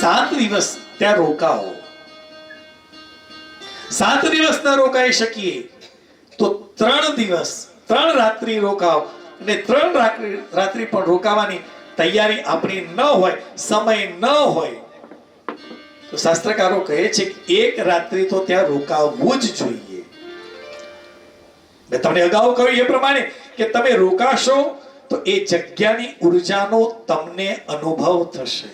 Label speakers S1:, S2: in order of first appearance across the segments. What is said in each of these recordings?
S1: 7 દિવસ ત્યાં રોકાઓ. 7 દિવસ ન રોકાઈ શકીએ તો 3 દિવસ 3 રાત્રિ રોકાઓ, અને 3 રાત્રિ પણ રોકાવાની તૈયારી આપણી ન હોય, સમય ન હોય, તો શાસ્ત્રકારો કહે છે કે 1 રાત્રિ તો ત્યાં રોકાવવું જ જોઈએ. મેં તમને અગાઉ કહ્યું એ પ્રમાણે કે તમે રોકાશો તો એ જગ્યાની ઉર્જાનો તમને અનુભવ થશે.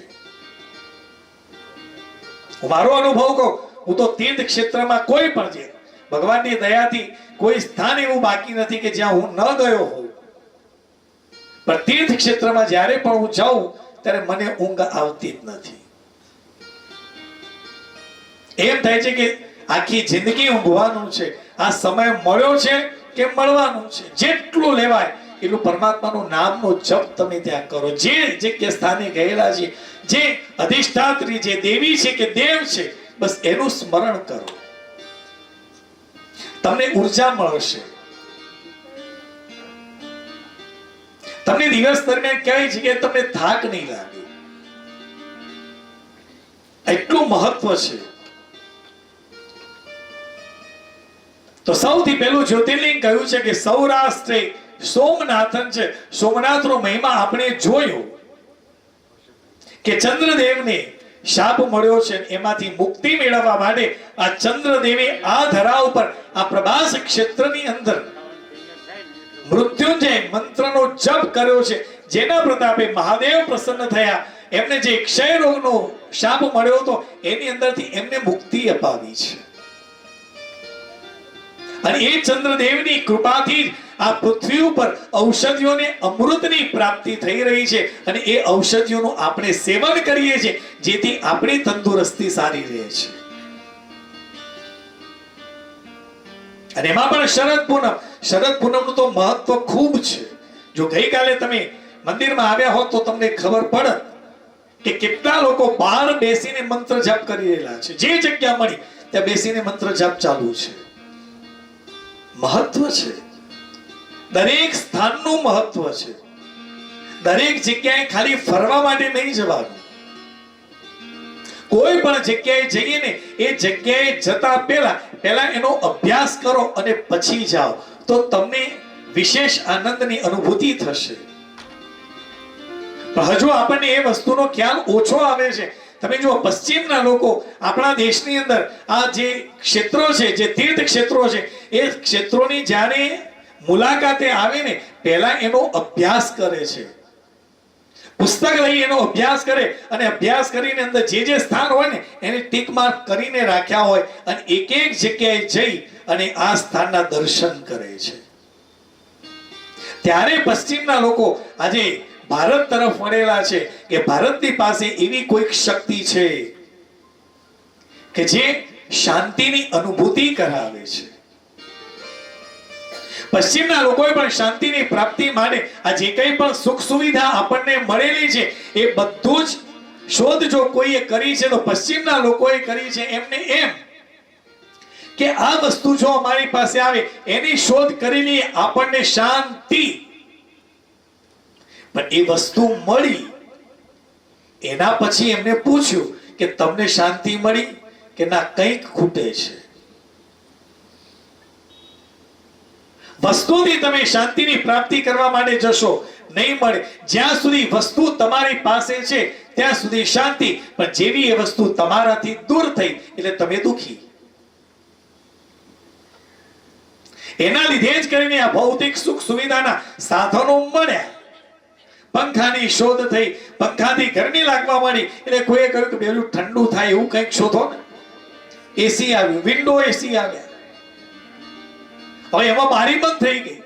S1: હું મારો અનુભવ કહું, હું તો તીર્થ ક્ષેત્રમાં કોઈ પણ છે, ભગવાનની દયાથી કોઈ સ્થાન એવું બાકી નથી કે જ્યાં હું ન ગયો હોઉં. પણ તીર્થ ક્ષેત્રમાં જ્યારે પણ હું જાઉં ત્યારે મને ઊંઘ આવતી જ નથી. એમ થાય છે કે આખી જિંદગી ઊંઘવાનું છે, આ સમય મળ્યો છે કે મળવાનું છે, જેટલું લેવાય એટલું પરમાત્માનું નામનો જપ તમે ત્યાં કરો. જે જગ્યા સ્થાને ગયેલા છે, જે અધિષ્ઠાત્રી, જે દેવી છે કે દેવ છે, બસ એનું સ્મરણ કરો, તમને ઉર્જા મળશે. તમને દિવસ દરમિયાન ક્યાંય જગ્યાએ તમને થાક નહીં લાગે. એટલું મહત્વ છે. તો સૌથી પહેલું જ્યોતિર્લિંગ કહ્યું છે કે સૌરાષ્ટ્રે સોમનાથન છે. સોમનાથનો મહિમા આપણે જોયો કે ચંદ્રદેવને શાપ મળ્યો છે, એમાંથી મુક્તિ મેળવવા માટે આ ચંદ્રદેવે આ ધરા ઉપર આ પ્રભાસ ક્ષેત્રની અંદર મૃત્યુંજય મંત્રનો જપ કર્યો છે, જેના પ્રતાપે મહાદેવ પ્રસન્ન થયા. એમને જે ક્ષય રોગનો શાપ મળ્યો હતો એની અંદરથી એમને મુક્તિ અપાવી છે. અને એ ચંદ્રદેવની કૃપાથી આ પૃથ્વી ઉપર ઔષધિઓને અમૃતની પ્રાપ્તિ થઈ રહી છે, અને એ ઔષધિઓનું આપણે સેવન કરીએ છીએ, જેથી આપણી તંદુરસ્તી સારી રહે છે. અને એમાં પણ શરદ પૂનમનું તો મહત્વ ખૂબ છે. જો ગઈકાલે તમે મંદિરમાં આવ્યા હોત તો તમને ખબર પડત કે કેટલા લોકો બહાર બેસીને મંત્ર જાપ કરી રહેલા છે. જે જગ્યા મળી ત્યાં બેસીને મંત્ર જાપ ચાલુ છે. મહત્વ છે, દરેક સ્થાનનું મહત્વ છે. દરેક જગ્યાએ ખાલી ફરવા માટે નહીં જવાનું. કોઈ પણ જગ્યાએ જઈએ ને એ જગ્યાએ જતા પહેલા એનો અભ્યાસ કરો અને પછી જાઓ, તો તમને વિશેષ આનંદની અનુભૂતિ થશે. પણ હજુ આપણને એ વસ્તુનો ખ્યાલ ઓછો આવે છે. તમે જુઓ, પશ્ચિમના લોકો આપણા દેશની અંદર આ જે ક્ષેત્રો છે, જે તીર્થ ક્ષેત્રો છે, એ ક્ષેત્રોની જ્યારે મુલાકાતે આવે ને પહેલા એનો અભ્યાસ કરે છે. પુસ્તક લઈ એનો અભ્યાસ કરે, અને અભ્યાસ કરીને અંદર જે સ્થાન હોય ને એને ટીક માર્ક કરીને રાખ્યા હોય, અને એક એક જગ્યાએ જઈ અને આ સ્થાનના દર્શન કરે છે. ત્યારે પશ્ચિમના લોકો આજે ભારત તરફ વળેલા છે કે ભારતની પાસે એવી કોઈક શક્તિ છે કે જે શાંતિની અનુભૂતિ કરાવે છે. પશ્ચિમના લોકોએ પણ શાંતિની પ્રાપ્તિ માટે આ જે કંઈ પણ સુખ સુવિધા આપણને મળેલી છે એ બધું જ શોધ જો કોઈએ કરી છે તો પશ્ચિમના લોકોએ કરી છે. એમને એમ કે આ વસ્તુ જો અમારી પાસે આવે એની શોધ કરી લઈએ, આપણને શાંતિ. પણ એ વસ્તુ મળી એના પછી એમને પૂછ્યું કે તમને શાંતિ મળી કે ના, કંઈક ખૂટે છે. વસ્તુથી તમે શાંતિની પ્રાપ્તિ કરવા માટે જશો, નહીં મળે. જ્યાં સુધી વસ્તુ તમારી પાસે છે ત્યાં સુધી શાંતિ, પણ જેવી એ વસ્તુ તમારાથી દૂર થઈ એટલે તમે દુખી. એના લીધે જ કરીને આ ભૌતિક સુખ સુવિધાના સાધનો મળ્યા. પંખાની શોધ થઈ, પંખાથી ગરમી લાગવા માંડી એટલે કોઈએ કહ્યું કે બેલું ઠંડુ થાય એવું કંઈક શોધો ને. એસી આવ્યું, વિન્ડો એસી આવ્યા. હવે એમાં બારી બંધ થઈ ગઈ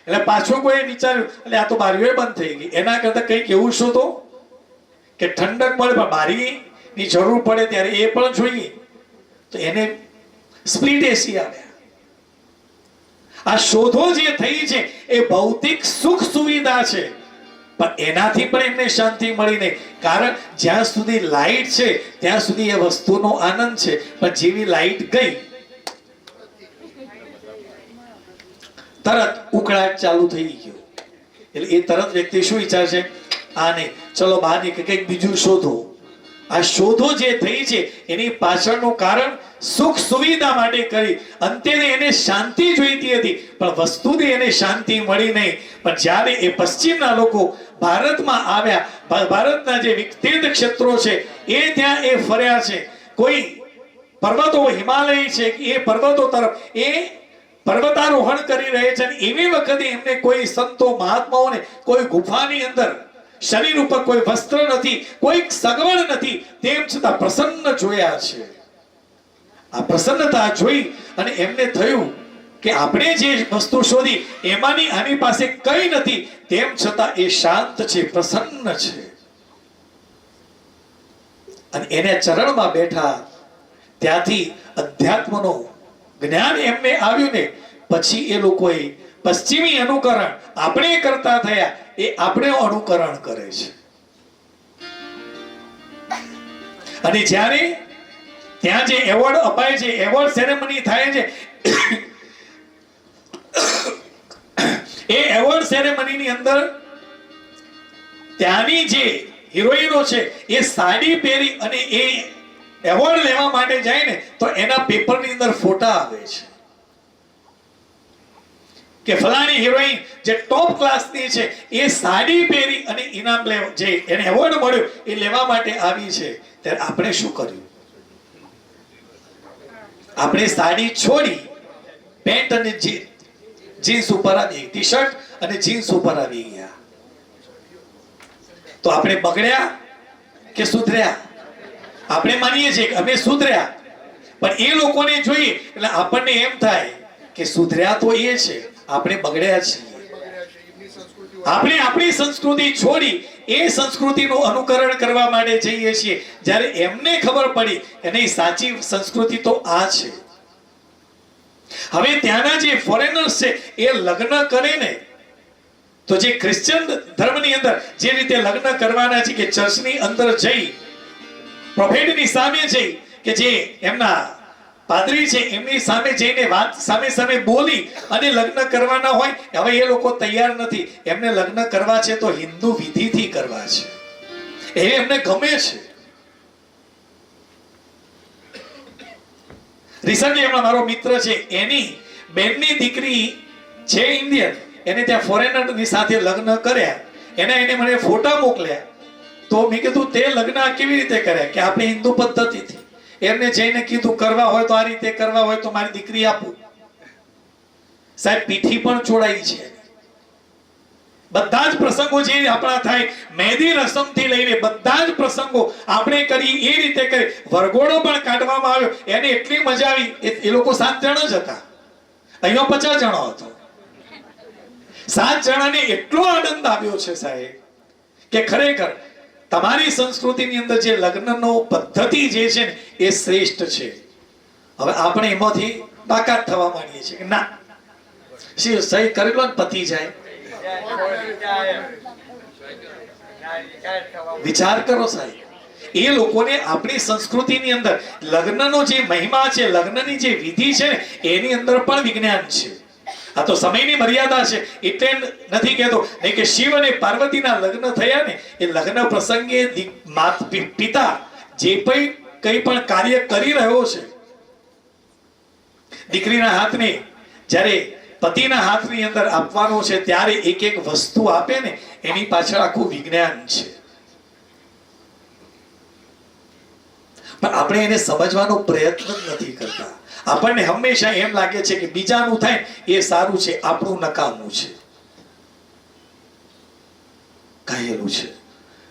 S1: એટલે પાછું કોઈ વિચાર્યું એટલે આ તો બારીઓ બંધ થઈ ગઈ, એના કરતા કંઈક એવું શોધો કે ઠંડક મળે, પણ બારીની જરૂર પડે ત્યારે એ પણ જોઈએ. તો એને સ્પ્લિટ એસી આવ્યા. આ શોધો જે થઈ છે એ ભૌતિક સુખ સુવિધા છે, પણ એનાથી પણ એમને શાંતિ મળી નહીં. કારણ જ્યાં સુધી લાઈટ છે ત્યાં સુધી એ વસ્તુનો આનંદ છે, પણ જેવી લાઈટ ગઈ તરત ઉકળાટ ચાલુ થઈ ગયો. એટલે એ તરત વ્યક્તિ શું વિચારશે, આ નહીં, ચલો બહાર નીકળી કંઈક બીજું શોધો. આ શોધો જે થઈ છે એની પાછળનું કારણ સુખ સુવિધા માટે કરી. અંતે એને શાંતિ જોઈતી હતી, પણ વસ્તુથી એને શાંતિ મળી નહીં. પણ જ્યારે એ પશ્ચિમના લોકો ભારતમાં આવ્યા, ભારતના જે તીર્થ ક્ષેત્રો છે એ ત્યાં એ ફર્યા છે. કોઈ પર્વતો હિમાલય છે, એ પર્વતો તરફ એ પર્વતારોહણ કરી રહે છે. એવી વખતે એમને કોઈ સંતો મહાત્માઓને કોઈ ગુફાની અંદર શરીર ઉપર કોઈ વસ્ત્ર નથી, કોઈ સગવડ નથી, તેમ છતાં પ્રસન્ન જોયા છે. આ પ્રસન્નતા જોઈ અને એમને થયું કે આપણે જે વસ્તુ શોધી એમાંની આની પાસે કઈ નથી, તેમ છતાં એ શાંત છે, પ્રસન્ન છે. અને એને ચરણમાં બેઠા. ત્યાંથી અધ્યાત્મનો જ્ઞાન એમને આવ્યું ને પછી એ લોકોએ પશ્ચિમી અનુકરણ આપણે કરતા થયા, એ આપણે અનુકરણ કરે છે. અને જ્યારે ત્યાં જે એવોર્ડ અપાય છે, એવોર્ડ સેરેમની થાય છે, એ એવોર્ડ સેરેમનીની અંદર ત્યાંની જે હિરોઈનો છે એ સાડી પહેરી અને એ એવોર્ડ લેવા માટે જાય ને તો એના પેપરની અંદર ફોટા આવે છે કે ફલાણી હિરોઈન જે ટોપ ક્લાસની છે એ સાડી પહેરી અને ઇનામ લેવા, જે એને એવોર્ડ મળ્યો એ લેવા માટે આવી છે. ત્યારે આપણે શું કર્યું? આપણે સાડી છોડી પેન્ટ અને જીન્સ ઉપર આવી, ટી શર્ટ અને જીન્સ ઉપર આવી ગયા. તો આપણે બગડ્યા કે સુધર્યા? આપણે માનીએ છીએ કે અમે સુધર્યા, પણ એ લોકોને જોઈએ એટલે આપણને એમ થાય કે સુધર્યા તો એ છે, આપણે બગડ્યા છીએ. આપણે આપણી સંસ્કૃતિ છોડી એ સંસ્કૃતિનું અનુકરણ કરવા માટે જઈએ છીએ, જ્યારે એમને ખબર પડી કે નહીં, સાચી સંસ્કૃતિ તો આ છે. હવે ત્યાંના જે ફોરેનર્સ છે એ લગ્ન કરે ને તો જે ક્રિશ્ચિયન ધર્મની અંદર જે રીતે લગ્ન કરવાના છે કે ચર્ચની અંદર જઈ પ્રોફેટની સામે જઈ કે જે એમના પાદરી છે એમની સામે જઈને વાત સામે સામે બોલી અને લગ્ન કરવાના હોય, હવે એ લોકો તૈયાર નથી. એમને લગ્ન કરવા છે તો હિન્દુ વિધિથી કરવા છે, એ એમને ગમે છે. રિસન્ટલી એમનો મારો મિત્ર છે, એની બેનની દીકરી છે ઇન્ડિયન, એને ત્યાં ફોરેનરની સાથે લગ્ન કર્યા. એને મને ફોટા મોકલ્યા. તો મેં કીધું તે લગ્ન કેવી રીતે કર્યા? કે આપણે હિન્દુ પદ્ધતિથી. એમને જઈને કીધું કરવા હોય તો આ રીતે કરવા હોય તો મારી દીકરી આપું. સાહેબ પીઠી પણ ચોડાઈ છે. બધા જ પ્રસંગો જે આપણા થાય, મહેંદી રસમ થી લઈને બધા જ પ્રસંગો આપણે કરી એ રીતે કરી. વરઘોડો પણ કાઢવામાં આવ્યો, એને એટલી મજા આવી. એ લોકો 7 જણા જ હતા, અહીંયા 50 જણો હતો. 7 જણાને એટલો આનંદ આવ્યો છે સાહેબ કે ખરેખર તમારી સંસ્કૃતિની અંદર જે લગ્નનો પદ્ધતિ જે છે ને એ શ્રેષ્ઠ છે. હવે આપણે એમાંથી બાકાત થવા માંડીએ છીએ કે ના, સહી કરી લો ને પતિ જાય. વિચાર કરો સાહેબ, એ લોકોને આપણી સંસ્કૃતિની અંદર લગ્નનો જે મહિમા છે, લગ્નની જે વિધિ છે ને એની અંદર પણ વિજ્ઞાન છે. આ તો સમયની મર્યાદા છે એટલે નથી કહેતો, નહીં કે શિવ અને પાર્વતીના લગ્ન થયા ને એ લગ્ન પ્રસંગે પિતા જે કંઈ પણ કાર્ય કરી રહ્યો છે, દીકરીના હાથને જ્યારે પતિના હાથની અંદર આપવાનો છે ત્યારે એક એક વસ્તુ આપે ને એની પાછળ આખું વિજ્ઞાન છે. પણ આપણે એને સમજવાનો પ્રયત્ન જ નથી કરતા. આપણને હંમેશા એમ લાગે છે કે બીજાનું થાય એ સારું છે, આપણું નકામું છે, કહેલું છે.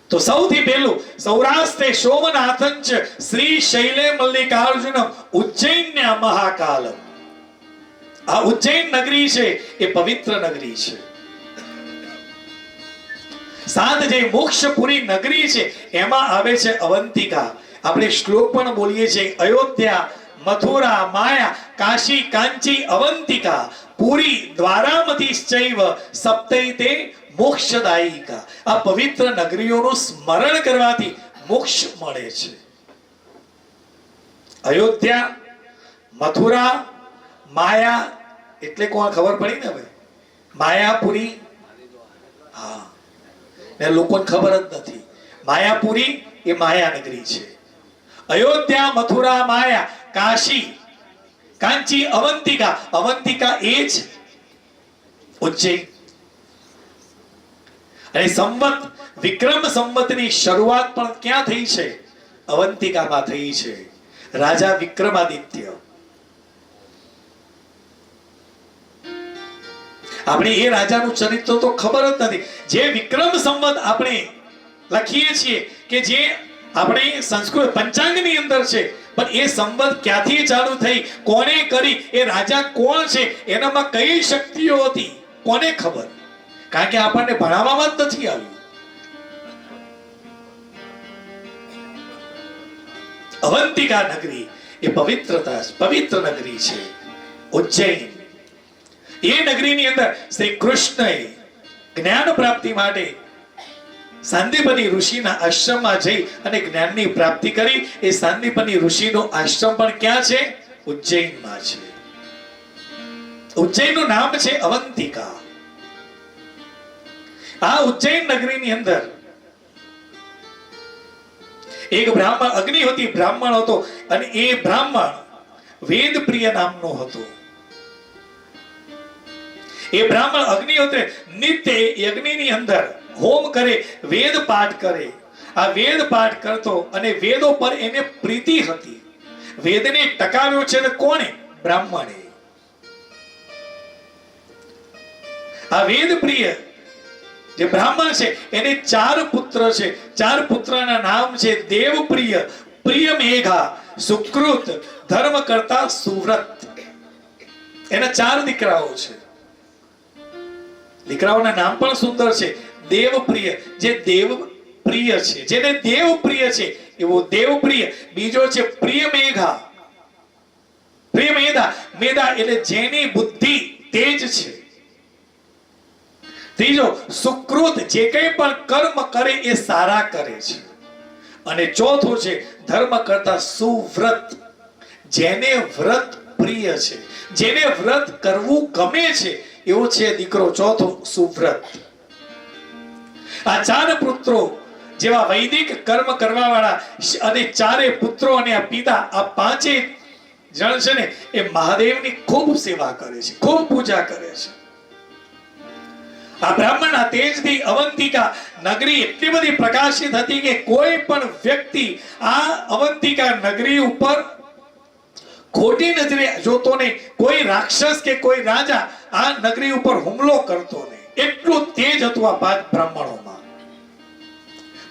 S1: તો સૌથી પહેલું સૌરાષ્ટ્રે સોમનાથંચ શ્રી શૈલે મલ્લિકાર્જુન ઉજ્જૈન્યા મહાકાલમ. આ ઉજ્જૈન નગરી છે એ પવિત્ર નગરી છે. 7 જે મોક્ષપુરી નગરી છે એમાં આવે છે અવંતિકા. આપણે શ્લોક પણ બોલીએ છીએ, અયોધ્યા, મથુરા, માયા, કાશી, કાંચી, અવંતિકા, પુરી, દ્વારામતીશ્ચૈવ સપ્તૈતે મોક્ષદાયિકા. આ પવિત્ર નગરીઓનું સ્મરણ કરવાથી મોક્ષ મળે છે. અયોધ્યા, મથુરા, માયા એટલે કોણ ખબર પડી ને? હવે માયાપુરી, હા, ને લોકોને ખબર જ નથી. માયાપુરી એ માયા નગરી છે. અયોધ્યા, મથુરા, માયા, કાશી, કાંચી, અવંતિકા. અવંતિકા એ જ ઉજ્જૈન. અને સંવત વિક્રમ સંવતની શરૂઆત પણ ક્યાં થઈ છે? અવંતિકામાં થઈ છે. રાજા વિક્રમાદિત્ય. આપણે એ રાજાનું ચરિત્ર તો ખબર જ નથી. જે વિક્રમ સંવત આપણે લખીએ છીએ કે જે આપણે સંસ્કૃત પંચાંગની અંદર છે, પણ એ સંવત ક્યાંથી ચાલુ થઈ, કોને કરી, એ રાજા કોણ છે, એનામાં કઈ શક્તિઓ હતી, કોને ખબર? કારણ કે આપણને ભણાવવામાં જ નથી આવ્યું. અવંતિકા નગરી એ પવિત્ર નગરી છે. ઉજ્જૈન એ નગરીની અંદર શ્રી કૃષ્ણએ જ્ઞાન પ્રાપ્તિ માટે સાંદીપની ઋષિના આશ્રમમાં જઈ અને જ્ઞાનની પ્રાપ્તિ કરી. એ સાંદીપની ઋષિનો આશ્રમ પણ ક્યાં છે? ઉજ્જૈનમાં છે. ઉજ્જૈનનું નામ છે અવંતિકા. આ ઉજ્જૈન નગરીની અંદર એક બ્રાહ્મણ અગ્નિહોત્રી બ્રાહ્મણ હતો, અને એ બ્રાહ્મણ વેદપ્રિય નામનો હતો. એ બ્રાહ્મણ અગ્નિહોત્રી નિત્ય યજ્ઞની અંદર હોમ કરે, વેદ પાઠ કરે. આ વેદ પાઠ કરતો અને વેદો પર એને પ્રીતિ હતી. વેદને ટકાવ્યો છે કોણે? બ્રાહ્મણે. આ વેદ પ્રિય જે બ્રાહ્મણ છે એને 4 પુત્ર છે. 4 પુત્રના નામ છે દેવપ્રિય, પ્રિયમેઘા, સુકૃત, ધર્મકર્તા, સુવ્રત. એના 4 દીકરાઓ છે. દીકરાઓના નામ પણ સુંદર છે. દેવપ્રિય, જે દેવપ્રિય છે, જેને દેવપ્રિય છે એવો દેવપ્રિય. બીજો છે પ્રિયમેઘા. પ્રિયમેધા, મેધા એટલે જેની બુદ્ધિ તેજ છે. ત્રીજો સુકૃત, જે કંઈ પણ કર્મ કરે એ સારા કરે છે. અને ચોથો છે ધર્મ કરતા સુવ્રત, જેને વ્રત પ્રિય છે, જેને વ્રત કરવું ગમે છે, એવો છે દીકરો ચોથો સુવ્રત. આ 4 પુત્રો જેવા વૈદિક કર્મ કરવા વાળા અને 4 પુત્રો અને આ પિતા, આ 5 જણ છે ને એ મહાદેવની ખૂબ સેવા કરે છે, ખૂબ પૂજા કરે છે. આ બ્રાહ્મણના તેજથી અવંતિકા નગરી એટલી બધી પ્રકાશિત હતી કે કોઈ પણ વ્યક્તિ આ અવંતિકા નગરી ઉપર ખોટી નજરે જોતો નહીં. કોઈ રાક્ષસ કે કોઈ રાજા આ નગરી ઉપર હુમલો કરતો નહીં. એટલું તેજ હતું આ 5 બ્રાહ્મણોમાં.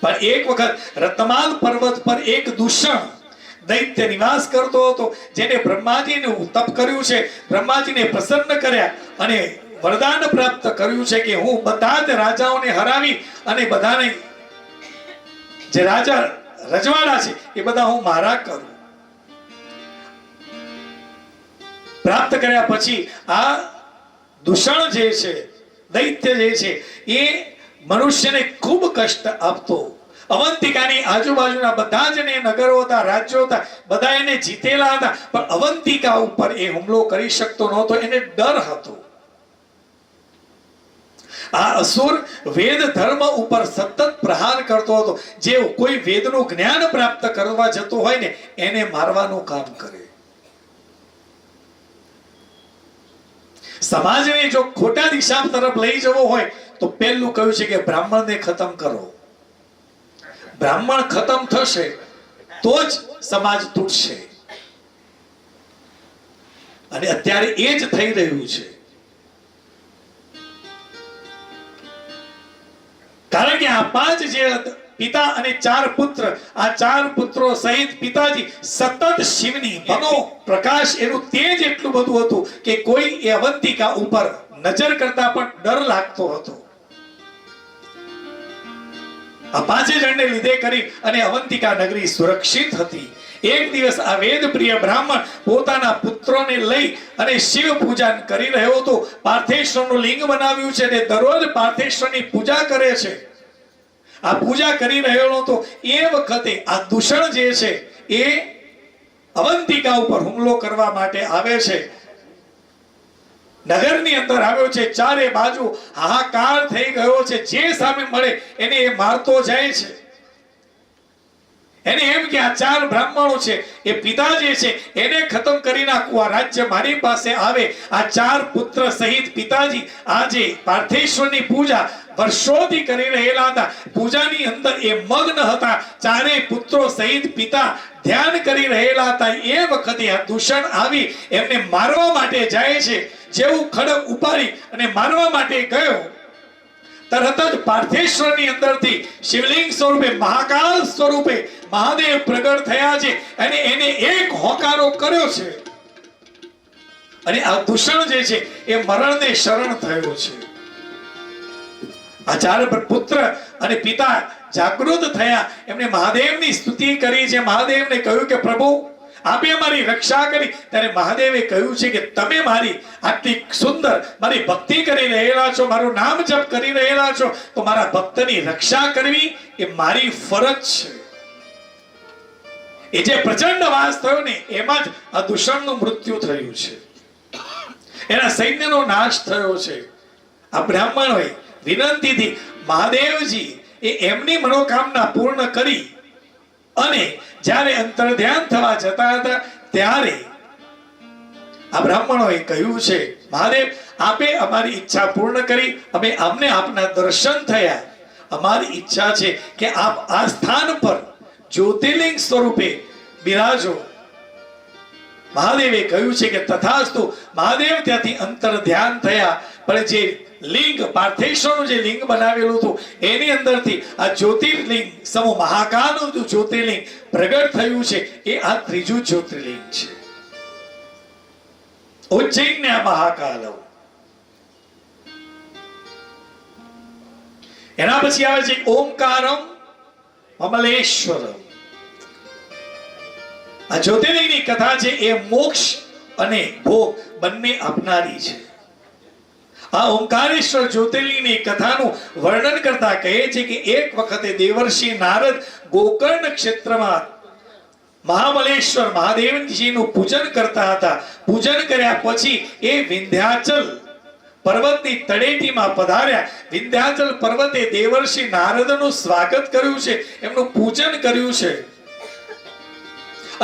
S1: પણ એક વખત રતમાલ પર્વત પર એક દૂષણ દૈત્ય નિવાસ કરતો હતો, જેને બ્રહ્માજીનું તપ કર્યું છે, બ્રહ્માજીને પ્રસન્ન કર્યા અને વરદાન પ્રાપ્ત કર્યું છે કે હું બધા જ રાજાઓને હરાવી અને બધાને જે રાજા રજવાડા છે એ બધા હું મારા કરું. પ્રાપ્ત કર્યા પછી આ દૂષણ જે છે, દૈત્ય જે છે, એ મનુષ્યને ખૂબ કષ્ટ આપતો. અવંતિકાની આજુબાજુના બધા જ ને નગરો હતા, રાજ્યો હતા, બધા એને જીતેલા હતા, પણ અવંતિકા ઉપર એ હુમલો કરી શકતો નહોતો. એને ડર હતો. આ અસુર વેદ ધર્મ ઉપર સતત પ્રહાર કરતો હતો. જે કોઈ વેદનું જ્ઞાન પ્રાપ્ત કરવા જતો હોય ને એને મારવાનું કામ કરે. સમાજને જો ખોટા દિશા તરફ લઈ જવો હોય તો પહેલું કહ્યું છે કે બ્રાહ્મણને ખતમ કરો. બ્રાહ્મણ ખતમ થશે તો જ સમાજ તૂટશે. અને અત્યારે એ જ થઈ રહ્યું છે. કારણ કે આ 5 જે પિતા અને 4 પુત્ર, આ 4 પુત્રો સહિત પિતાજી સતત શિવની મનો પ્રકાશ, એનું તેજ એટલું બધું હતું કે કોઈ એ અવંતિકા ઉપર નજર કરતા પણ ડર લાગતો હતો. આ 5 જણને લીધે કરી અને અવંતિકા નગરી સુરક્ષિત હતી. એક દિવસ આ વેદપ્રિય બ્રાહ્મણ પોતાના પુત્રોને લઈ અને શિવ પૂજા કરી રહ્યો હતો. પાર્થેશ્વરનું લિંગ બનાવ્યું છે અને દરરોજ પાર્થેશ્વરની પૂજા કરે છે. આ પૂજા કરી રહ્યો હતો એ વખતે આ દૂષણ જે છે એ અવંતિકા ઉપર હુમલો કરવા માટે આવે છે. નગરની અંદર આવ્યો છે. 4 બાજુ હાહાકાર થઈ ગયો છે. જે સામે મળે એને એ મારતો જાય છે. એને એમ કે આ 4 બ્રાહ્મણો છે એ પિતા જે છે એને ખતમ કરી નાખવું, આ રાજ્ય મારી પાસે આવે. આ 4 પુત્ર સહિત પિતાજી આજે પાર્થેશ્વરની પૂજા વર્ષોથી કરી રહેલા હતા. પૂજાની અંદર એ મગ્ન હતા. 4 પુત્રો સહિત પિતા ધ્યાન કરી રહેલા હતા. એ વખતે આ દૂષણ આવી એમને મારવા માટે જાય છે. જેવું ખડક ઉપાડી અને મારવા માટે ગયો, તરત જ પાર્થેશ્વરની અંદરથી શિવલિંગ સ્વરૂપે, મહાકાલ સ્વરૂપે મહાદેવ પ્રગટ થયા છે અને એને એક હોકારો કર્યો છે અને આ દૂષણ જે છે એ મરણને શરણ થયો છે. આ 4 પુત્ર અને પિતા જાગૃત થયા. એમણે મહાદેવની સ્તુતિ કરી છે. મહાદેવને કહ્યું કે પ્રભુ આપે મારી રક્ષા કરી. ત્યારે મહાદેવે કહ્યું છે કે તમે મારી આટલી સુંદર મારી ભક્તિ કરી રહેલા છો, મારું નામ જપ કરી રહેલા છો, તો મારા ભક્તની રક્ષા કરવી એ મારી ફરજ છે. એ જે પ્રચંડ વાસ થયો ને એમાં જ આ દૂષણનું મૃત્યુ થયું છે. એના સૈન્યનો નાશ થયો છે. આ બ્રાહ્મણોએ વિનંતીથી મહાદેવજી એ એમની મનોકામના પૂર્ણ કરી અને જ્યારે અંતર્ધ્યાન થવા જતા હતા ત્યારે આ બ્રાહ્મણોએ કહ્યું છે, મહાદેવ આપે અમારી ઈચ્છા પૂર્ણ કરી, અમે અમને આપના દર્શન થયા. અમારી ઈચ્છા છે કે આપ આ સ્થાન પર જ્યોતિર્લિંગ સ્વરૂપે બિરાજો. મહાદેવે કહ્યું છે કે તથાસ્તુ. મહાદેવ ત્યાંથી અંતર્ધ્યાન થયા. પણ જે લિંગ પાર્થેશ્વરનું જે લિંગ બનાવેલું હતું એની અંદરથી આ જ્યોતિર્લિંગ સમૂહ મહાકાળનું જ્યોતિર્લિંગ પ્રગટ થયું છે. એ આ 3જું જ્યોતિર્લિંગ છે. ઉજ્જૈન આ મહાકાલ. એના પછી આવે છે ઓમકારમ અમલેશ્વરમ. આ જ્યોતિર્લિંગની કથા છે એ મોક્ષ અને ભોગ બંને આપનારી છે. આ ઓમકારેશ્વર જ્યોતિર્લિંગની કથાનું વર્ણન કરતા કહે છે કે એક વખતે દેવર્ષિ નારદ ગોકર્ણ ક્ષેત્રમાં મહાબલેશ્વર મહાદેવજીનું પૂજન કરતા હતા. પૂજન કર્યા પછી એ વિંધ્યાચલ પર્વતની તળેટીમાં પધાર્યા. વિંધ્યાચલ પર્વતે દેવર્ષિ નારદનું સ્વાગત કર્યું છે, એમનું પૂજન કર્યું છે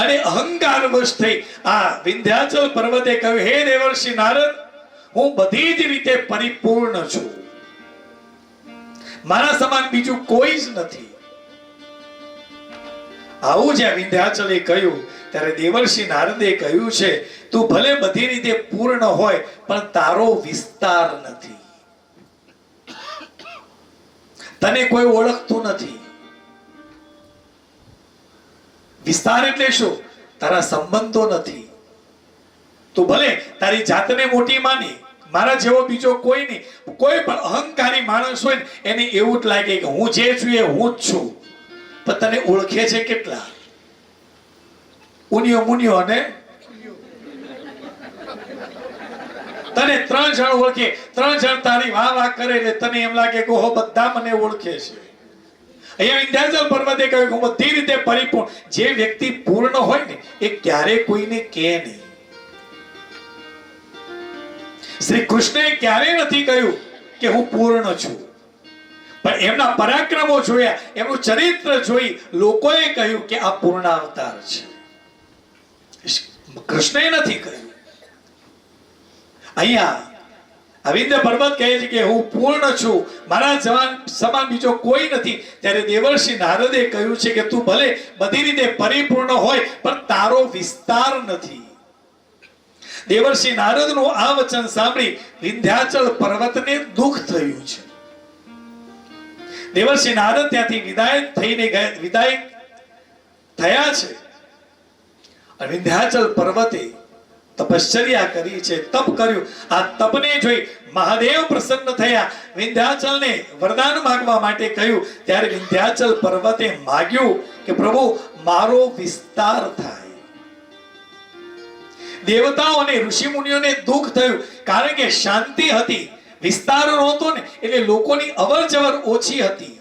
S1: અને અહંકારવશ થઈ આ વિંધ્યાચલ પર્વતે કહ્યું, હે દેવર્ષિ નારદ, હું બધી જ રીતે પરિપૂર્ણ છું, મારા સમાન બીજું કોઈ જ નથી. આવું જ્યાં વિંધ્યાચલે કહ્યું ત્યારે દેવર્ષિ નારદે કહ્યું છે, તું ભલે બધી રીતે પૂર્ણ હોય પણ તારો વિસ્તાર નથી. તને કોઈ ઓળખતું નથી. વિસ્તાર એટલે શું? તારા સંબંધો નથી. તું ભલે તારી જાતને મોટી માની, મારા જેવો બીજો કોઈ નહીં. કોઈ પણ અહંકારી માણસ હોય ને એને એવું જ લાગે કે હું જે છું એ હું જ છું. પણ તને ઓળખે છે કેટલા? ઉનિયો મુનિયો અને તને 3 જણ ઓળખે. 3 જણ તારી વાહ વાહ કરે એટલે તને એમ લાગે કે ઓહો બધા મને ઓળખે છે. અહીંયા વિંધ્યાચલ પર્વતે કહ્યું કે હું બધી રીતે પરિપૂર્ણ. જે વ્યક્તિ પૂર્ણ હોય ને એ ક્યારે કોઈને કહે નહીં. શ્રી કૃષ્ણએ ક્યારે નથી કહ્યું કે હું પૂર્ણ છું, પણ એમના પરાક્રમો જોયા, એમનું ચરિત્ર જોઈ લોકોએ કહ્યું કે આ પૂર્ણ અવતાર છે. કૃષ્ણએ નથી કહ્યું. અહીંયા અવિંદ પર્વત કહે છે કે હું પૂર્ણ છું, મારા સમાન બીજો કોઈ નથી. ત્યારે દેવર્ષિ નારદે કહ્યું છે કે તું ભલે બધી રીતે પરિપૂર્ણ હોય પણ તારો વિસ્તાર નથી. દેવર્ષિ નારદનું આ વચન સાંભળી વિંધ્યાચલ પર્વતને દુઃખ થયું છે. દેવર્ષિ નારદ ત્યાંથી વિદાય થયા છે. વિંધ્યાચલ પર્વતે તપશ્ચર્યા કરી છે, તપ કર્યું. આ તપને જોઈ મહાદેવ પ્રસન્ન થયા. વિંધ્યાચલને વરદાન માંગવા માટે કહ્યું. ત્યારે વિંધ્યાચલ પર્વતે માગ્યું કે પ્રભુ મારો વિસ્તાર થાય. દેવતાઓ અને ઋષિ મુનિઓને દુઃખ થયું, કારણ કે શાંતિ હતી, વિસ્તાર નહોતો ને એટલે લોકોની અવરજવર ઓછી હતી.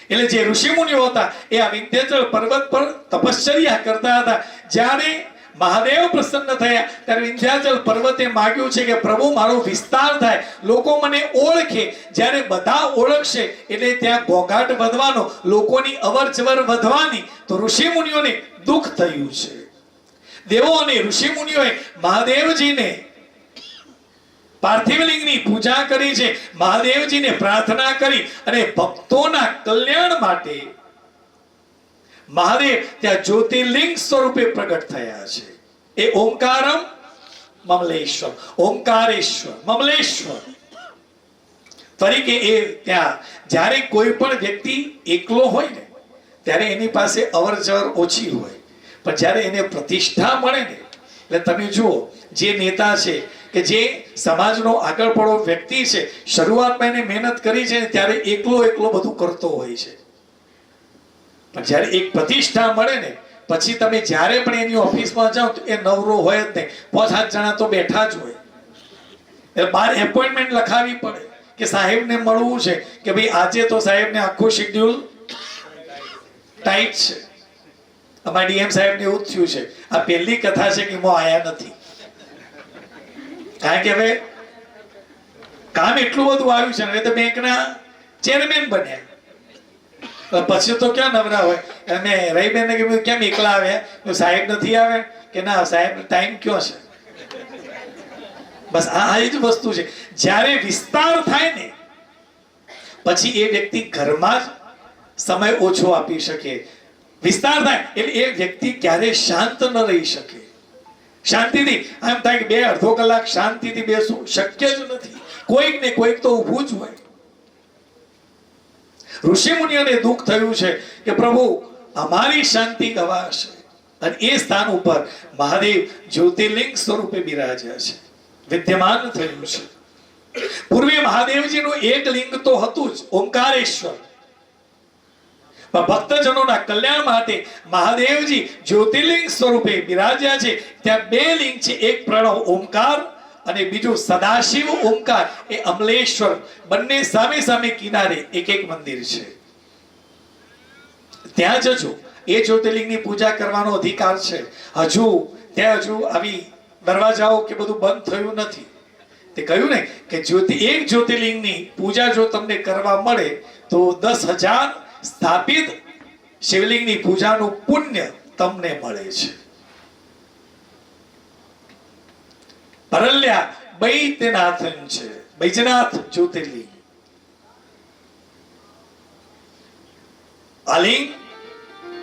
S1: એટલે જે ઋષિ મુનિઓ હતા એ આ વિંધ્યાચલ પર્વત પર તપશ્ચર્યા કરતા હતા. જ્યારે મહાદેવ પ્રસન્ન થયા ત્યારે વિંધ્યાચલ પર્વતે માગ્યું છે કે પ્રભુ મારો વિસ્તાર થાય, લોકો મને ઓળખે. જ્યારે બધા ઓળખશે એટલે ત્યાં ઘોઘાટ વધવાનો, લોકોની અવર જવર વધવાની. તો ઋષિ મુનિઓને દુઃખ થયું છે. દેવો અને ઋષિ મુનિઓએ મહાદેવજીને પાર્થિવલિંગની પૂજા કરી છે, મહાદેવજીને પ્રાર્થના કરી અને ભક્તોના કલ્યાણ માટે મહાદેવ ત્યાં જ્યોતિર્લિંગ સ્વરૂપે પ્રગટ થયા છે. એ ઓમકારમ મમલેશ્વર, ઓમકારેશ્વર, મમલેશ્વર તરીકે એ ત્યાં જ્યારે કોઈ પણ વ્યક્તિ એકલો હોય ને ત્યારે એની પાસે અવર જવર ઓછી હોય, પણ જ્યારે એને પ્રતિષ્ઠા મળે ને એટલે તમે જુઓ જે નેતા છે કે જે સમાજનો આગળ પડો વ્યક્તિ છે, શરૂઆતમાં એને મહેનત કરી છે ને ત્યારે એકલો બધું કરતો હોય છે, પણ જ્યારે એક પ્રતિષ્ઠા મળે ને પછી તમે જ્યારે પણ એની ઓફિસમાં જાઓ તો એ નવરો હોય જ નહીં. 5-7 જણા તો બેઠા જ હોય. એટલે બાર એપોઇન્ટમેન્ટ લખાવી પડે કે સાહેબને મળવું છે, કે ભાઈ આજે તો સાહેબને આખું શેડ્યુલ ટાઈટ છે. અમારા ડીએમ સાહેબને એવું જ થયું છે. આ પહેલી કથા છે કે હું આયા નથી, કારણ કે હવે કામ એટલું બધું આવ્યું છે ને, તો બેંકના ચેરમેન બન્યા પછી તો ક્યાં નવરા હોય. મેં રહીબેનને કીધું કેમ એકલા આવ્યા, સાહેબ નથી આવ્યા કે ના સાહેબ ટાઈમ કયો છે. બસ આ જ વસ્તુ છે. જ્યારે વિસ્તાર થાય ને પછી એ વ્યક્તિ ઘરમાં જ સમય ઓછો આપી શકે. વિસ્તાર થાય એટલે એ વ્યક્તિ ક્યારે શાંત ન રહી શકે. શાંતિથી આમ થાય કે 2-2.5 કલાક શાંતિથી બેસવું શક્ય જ નથી. કોઈક ને કોઈક તો ઊભું જ હોય. ઋષિ મુનિઓને દુઃખ થયું છે કે પ્રભુ અમારી શાંતિ ગવાશે, અને એ સ્થાન ઉપર મહાદેવ જ્યોતિર્લિંગ સ્વરૂપે બિરાજ્યા છે, વિદ્યમાન થયું છે. પૂર્વે મહાદેવજીનું એક લિંગ તો હતું જ, ઓમકારેશ્વર. પણ ભક્તજનોના કલ્યાણ માટે મહાદેવજી જ્યોતિર્લિંગ સ્વરૂપે બિરાજ્યા છે. ત્યાં 2 લિંગ છે, એક પ્રણવ ઓમકાર અને બીજું સદાશિવ ઓમકાર, એ અમલેશ્વર. બંને સામે સામે કિનારે એક મંદિર છે. ત્યાં જજો, એ જ્યોતિર્લિંગની પૂજા કરવાનો અધિકાર છે. હજુ આવી દરવાજાઓ કે બધું બંધ થયું નથી. તે કહ્યું ને કે એક જ્યોતિર્લિંગની પૂજા જો તમને કરવા મળે તો 10,000 સ્થાપિત શિવલિંગની પૂજાનું પુણ્ય તમને મળે છે. પરલ્યા બૈદ્યનાથન છે, બૈજનાથ જ્યોતિર્લિંગ. આ લિંગ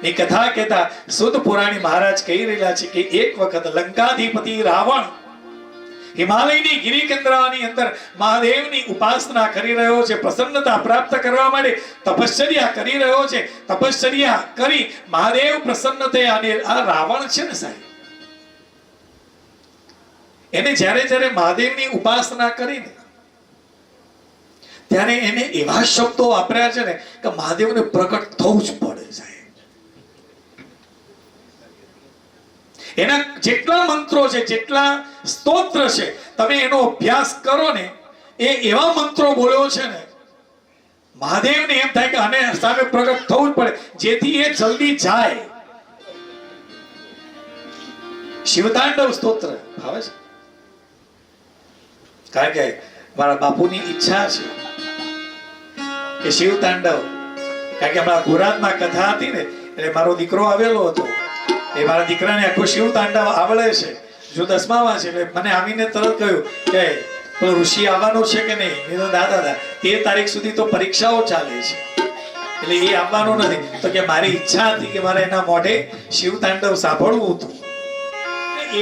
S1: ની કથા કહેતા સુદ પુરાણી મહારાજ કહી રહ્યા છે કે એક વખત લંકાધિપતિ રાવણ હિમાલયની ગિરિકંદરાની અંદર મહાદેવની ઉપાસના કરી રહ્યો છે, પ્રસન્નતા પ્રાપ્ત કરવા માટે તપશ્ચર્યા કરી રહ્યો છે. તપશ્ચર્યા કરી મહાદેવ પ્રસન્ન થયા, અને આ રાવણ છે ને સાહેબ, એને જ્યારે મહાદેવની ઉપાસના કરીને ત્યારે એને એવા શબ્દો વાપર્યા છે ને કે મહાદેવને પ્રગટ થવું જ પડે સાહેબ. એના જેટલા મંત્રો છે, જેટલા સ્તોત્ર છે, તમે એનો અભ્યાસ કરો ને, એ એવા મંત્રો બોલ્યો છે ને મહાદેવને એમ થાય કે આને સામે પ્રગટ થવું જ પડે, જેથી એ જલ્દી જાય. શિવતાંડવ સ્તોત્ર ભાવે છે, કારણ કે મારા બાપુની ઈચ્છા છે કે શિવ તાંડવ, કારણ કે હમણાં ગુજરાતમાં કથા હતી ને એટલે મારો દીકરો આવેલો હતો, એ મારા દીકરાને આખું શિવ તાંડવ આવડે છે, જો 10મામાં છે. એટલે મને આવીને તરત કહ્યું કે પેલો ઋષિ આવવાનો છે કે નહીં. મેં દાદા 13 તારીખ સુધી તો પરીક્ષાઓ ચાલે છે એટલે એ આવવાનો નથી. તો કે મારી ઈચ્છા હતી કે મારે એના મોઢે શિવ તાંડવ સાંભળવું હતું.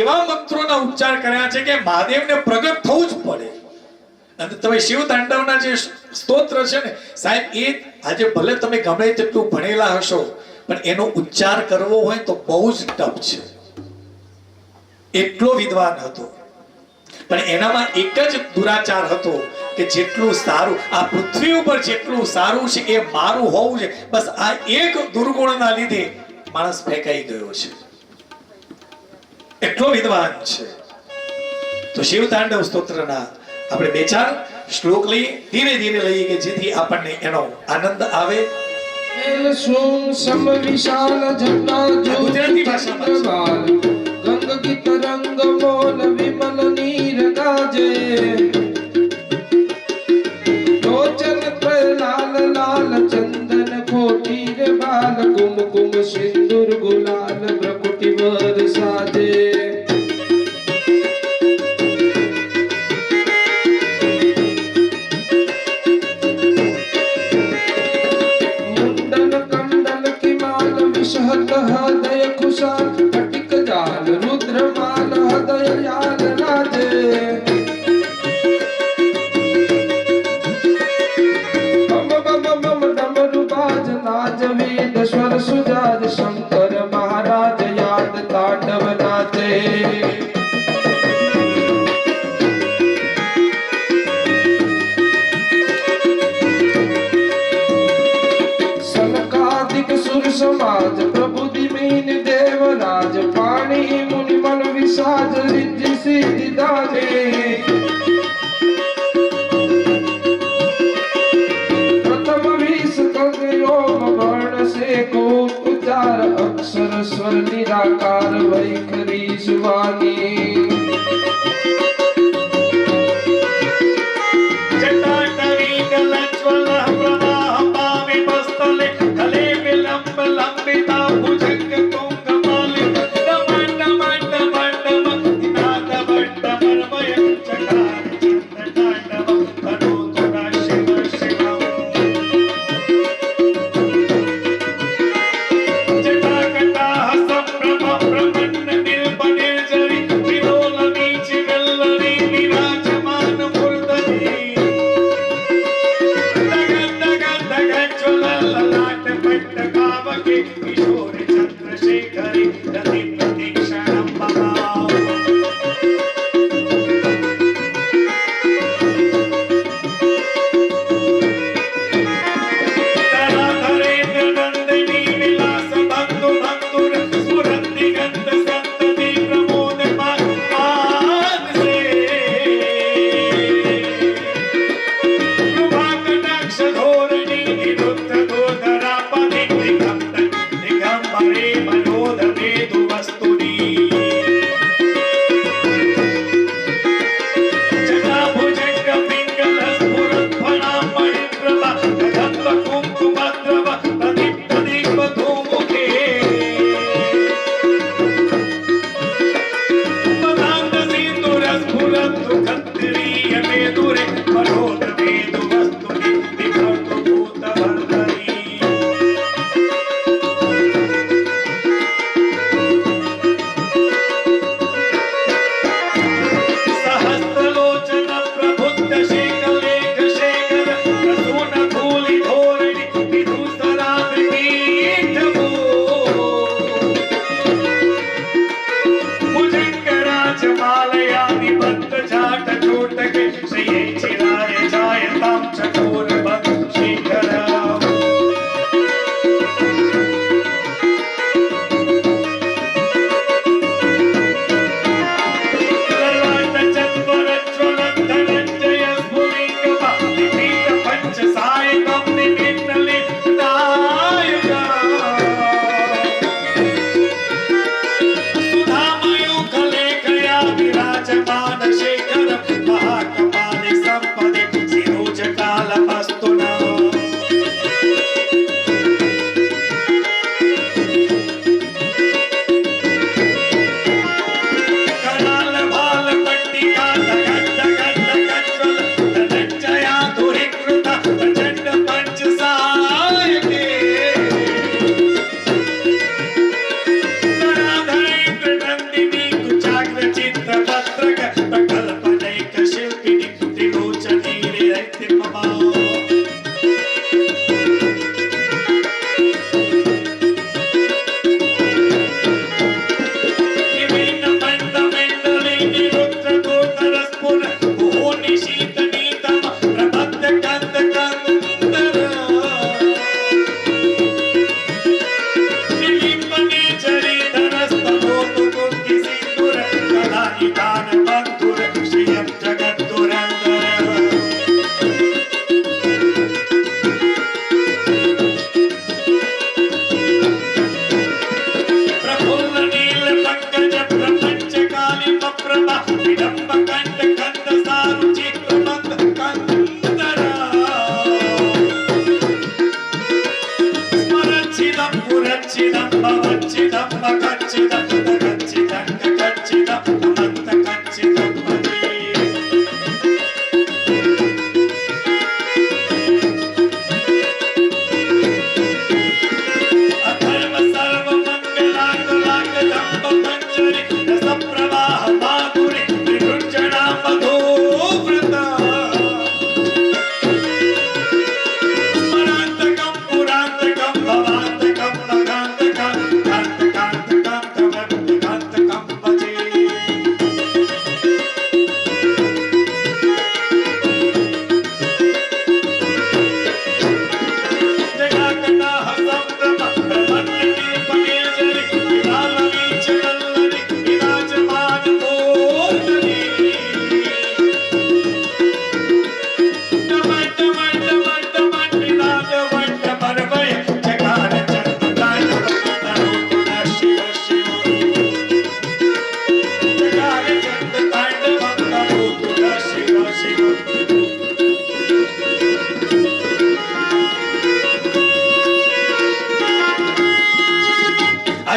S1: એવા મંત્રોના ઉચ્ચાર કર્યા છે કે મહાદેવને પ્રગટ થવું જ પડે. અને તમે શિવ તાંડવના જે સ્તોત્ર છે ને સાહેબ, એ આજે ભલે તમે ગમે તેટલું ભણેલા હશો પણ એનો ઉચ્ચાર કરવો હોય તો બહુ જ ટફ છે. એટલો વિદ્વાન હતો, પણ એનામાં એક જ દુરાચાર હતો કે જેટલું સારું આ પૃથ્વી ઉપર જેટલું સારું છે એ મારું હોવું છે. બસ આ એક દુર્ગુણના લીધે માણસ ફેંકાઈ ગયો છે. એટલો વિદ્વાન છે. તો શિવ તાંડવ સ્તોત્રના આપણે 2-4 શ્લોક લઈએ, ધીરે ધીરે લઈએ કે જેથી આપણને એનો આનંદ આવે.
S2: ગુજરાતી ભાષામાં ગીત રંગ મોલ વિમલ નીર ગાજે લોચન ત્રય લાલ લાલ ચંદન ખોટી રે બાલ કુમકુમ સિંદૂર ગુલાલ ભ્રકુટી વર સાજે विषहत हृदय खुशाल कटिक जाल रुद्रमाल हृदय याल राजे बम बम बम डमरू बाज नाज वेद स्वर सुजाज शंकर महाराज याद तांडव नाचे समाज प्रबुद्धि मीन देवराज पाणी मुनि मन विसाज रिद्धि सिद्धि दाने प्रथम विष ओम वर्ण से को उच्चार अक्षर स्वर निराकार वैखरी सुवानी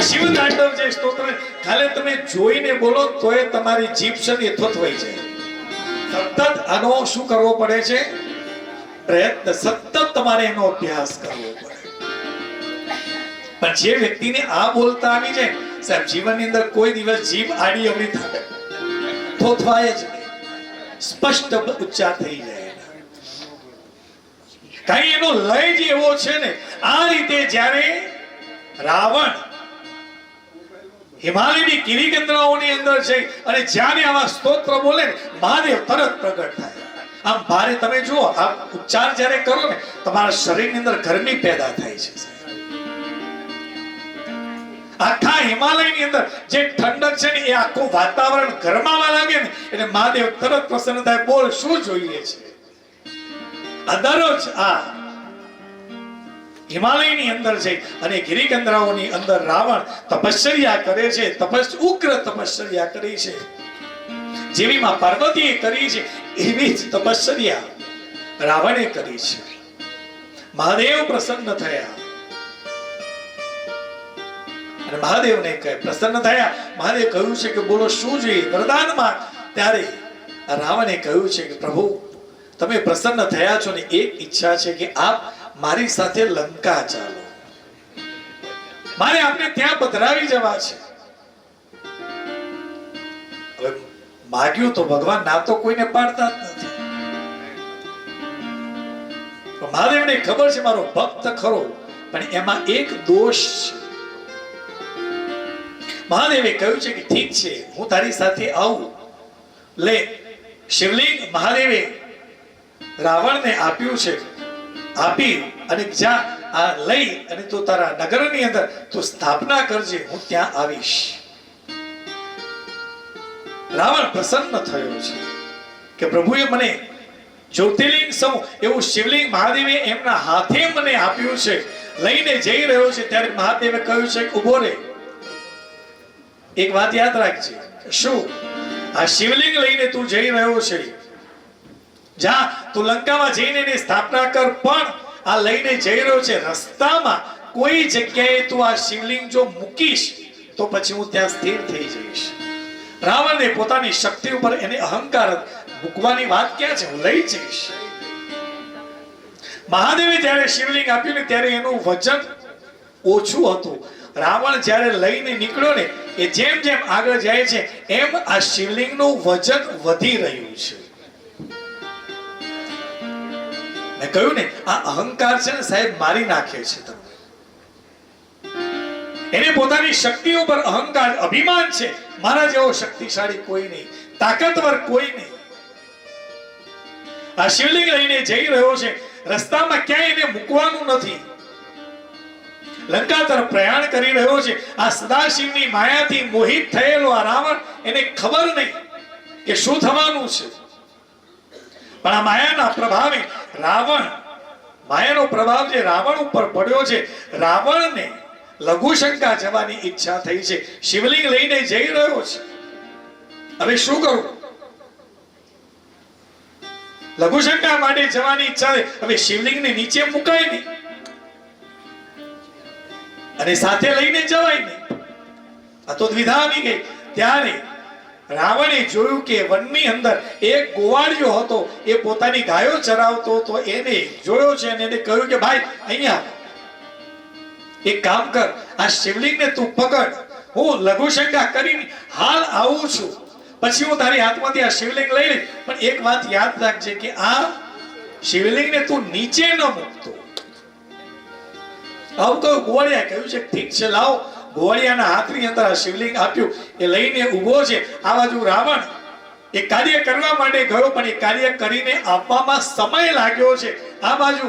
S1: શિવતાંડવ જે સ્તોત્ર ખાલી તમે જોઈને બોલો તોય તમારી જીભ છે ને થથવાઈ જાય. સતત આનો શું કરવો પડે છે? પ્રયત્ન સતત તમારે એનો અભ્યાસ કરવો પડે. પણ જે વ્યક્તિને આ બોલતા આવી જાય સાહેબ, જીવનની અંદર કોઈ દિવસ જીભ આડી અવળી થાય થોથવાય જ નહીં, સ્પષ્ટ ઉચ્ચાર થઈ જાય. કઈ એનો લય જ એવો છે ને. આ રીતે જ્યારે રાવણ હિમાલયની ગિરિકંદરાઓની અંદર છે અને જ્યારે આવા સ્તોત્ર બોલે ને મહાદેવ તરત પ્રગટ થાય. આમ ભારે તમે જુઓ, આ ઉચ્ચાર જ્યારે કરો ને તમારા શરીરની અંદર ગરમી પેદા થાય છે. આખા હિમાલયની અંદર જે ઠંડક છે ને એ આખું વાતાવરણ ગરમાવા લાગે ને એટલે મહાદેવ તરત પ્રસન્ન થાય. બોલ શું જોઈએ છે? આ દરરોજ આ હિમાલયની અંદર છે અને ગિરિકંદરાઓની અંદર રાવણ તપશ્ચર્યા કરે છે. ઉગ્ર તપશ્ચર્યા કરી છે. જેવી માં પાર્વતીએ કરી છે એવી જ તપશ્ચર્યા રાવણે કરી છે. મહાદેવ પ્રસન્ન થયા અને મહાદેવને કહે પ્રસન્ન થયા. મહાદેવ કહ્યું છે કે બોલો શું જોઈએ, વરદાન માંગ. ત્યારે રાવણે કહ્યું છે કે પ્રભુ તમે પ્રસન્ન થયા છો ને એક ઈચ્છા છે કે આપ મારી સાથે લંકા ચાલો, મારે આપને ત્યાં પધરાવી જવા છે. હવે માગ્યું તો ભગવાન ના તો કોઈને પાડતા જ નથી. મહાદેવને ખબર છે મારો ભક્ત ખરો, પણ એમાં એક દોષ છે. મહાદેવે કહ્યું છે કે ઠીક છે હું તારી સાથે આવું. લે શિવલિંગ મહાદેવે રાવણને આપ્યું છે. આપી અને જા આ લઈ અને તું તારા નગરની અંદર તું સ્થાપના કરજે, હું ત્યાં આવીશ. રાવણ પ્રસન્ન થયો છે કે પ્રભુએ મને જ્યોતિર્લિંગ સમ એવું શિવલિંગ મહાદેવે એમના હાથે મને આપ્યું છે, લઈને જઈ રહ્યો છે. ત્યારે મહાદેવે કહ્યું છે કે ઉભો રહે, એક વાત યાદ રાખજે. શું? આ શિવલિંગ લઈને તું જઈ રહ્યો છે, જા તું લંકામાં જઈને એની સ્થાપના કર. પણ આ લઈને જઈ રહ્યો છે, રસ્તામાં કોઈ જગ્યાએ તું આ શિવલિંગ જો મૂકીશ તો પછી હું ત્યાં સ્થિર થઈ જઈશ. રાવણને પોતાની શક્તિ ઉપર એને અહંકાર મૂકવાની વાત ક્યાં છે? હું લઈ જઈશ. મહાદેવે જ્યારે શિવલિંગ આપ્યું ને ત્યારે એનું વજન ઓછું હતું. રાવણ જ્યારે લઈને નીકળ્યો ને એ જેમ જેમ આગળ જાય છે એમ આ શિવલિંગનું વજન વધી રહ્યું છે. મેં કહ્યું ને આ અહંકાર છે ને સાહેબ મારી નાખે છે તમને. એને પોતાની શક્તિ ઉપર અહંકાર, અભિમાન છે. મારા જેવો શક્તિશાળી કોઈ નહીં, તાકાતવર કોઈ નહીં. આ શિવલિંગ લઈને જઈ રહ્યો છે, રસ્તામાં ક્યાંય એને મૂકવાનું નથી. લંકા તરફ પ્રયાણ કરી રહ્યો છે. આ સદાશિવની માયાથી મોહિત થયેલો આ રાવણ, એને ખબર નહીં કે શું થવાનું છે. પણ આ માયાના પ્રભાવે માયાનો પ્રભાવ જે રાવણ ઉપર પડ્યો છે, રાવણને લઘુશંકા જવાની ઈચ્છા થઈ છે. શિવલિંગ લઈને જઈ રહ્યો છે, હવે શું કરું? લઘુશંકા માટે જવાની ઈચ્છા છે. હવે શિવલિંગને નીચે મુકાય નહીં અને સાથે લઈને જવાય નહીં. આ તો દ્વિધા આવી ગઈ. ત્યારે રાવણે જોયું કે વનની અંદર એક ગોવાળિયો હતો, એ પોતાની ગાયો ચરાવતો હતો. એને જોયો છે અને એને કહ્યું કે ભાઈ અહીંયા એક કામ કર, આ શિવલિંગને તું પકડ, હું લઘુશંકા કરીને હાલ આવું છું, પછી હું તારી હાથમાંથી આ શિવલિંગ લઈ લઈશ. પણ એક વાત યાદ રાખજે કે આ શિવલિંગને તું નીચે ન મૂકતો. આવું કહ્યું. ગોવાળિયાએ કહ્યું છે ઠીક છે, લાવો. ગોવાળિયાના હાથની અંદર આ શિવલિંગ આપ્યું, એ લઈને ઊભો છે. આ બાજુ રાવણ એ કાર્ય કરવા માટે ગયો, પણ એ કાર્ય કરીને આપવામાં સમય લાગ્યો છે. આ બાજુ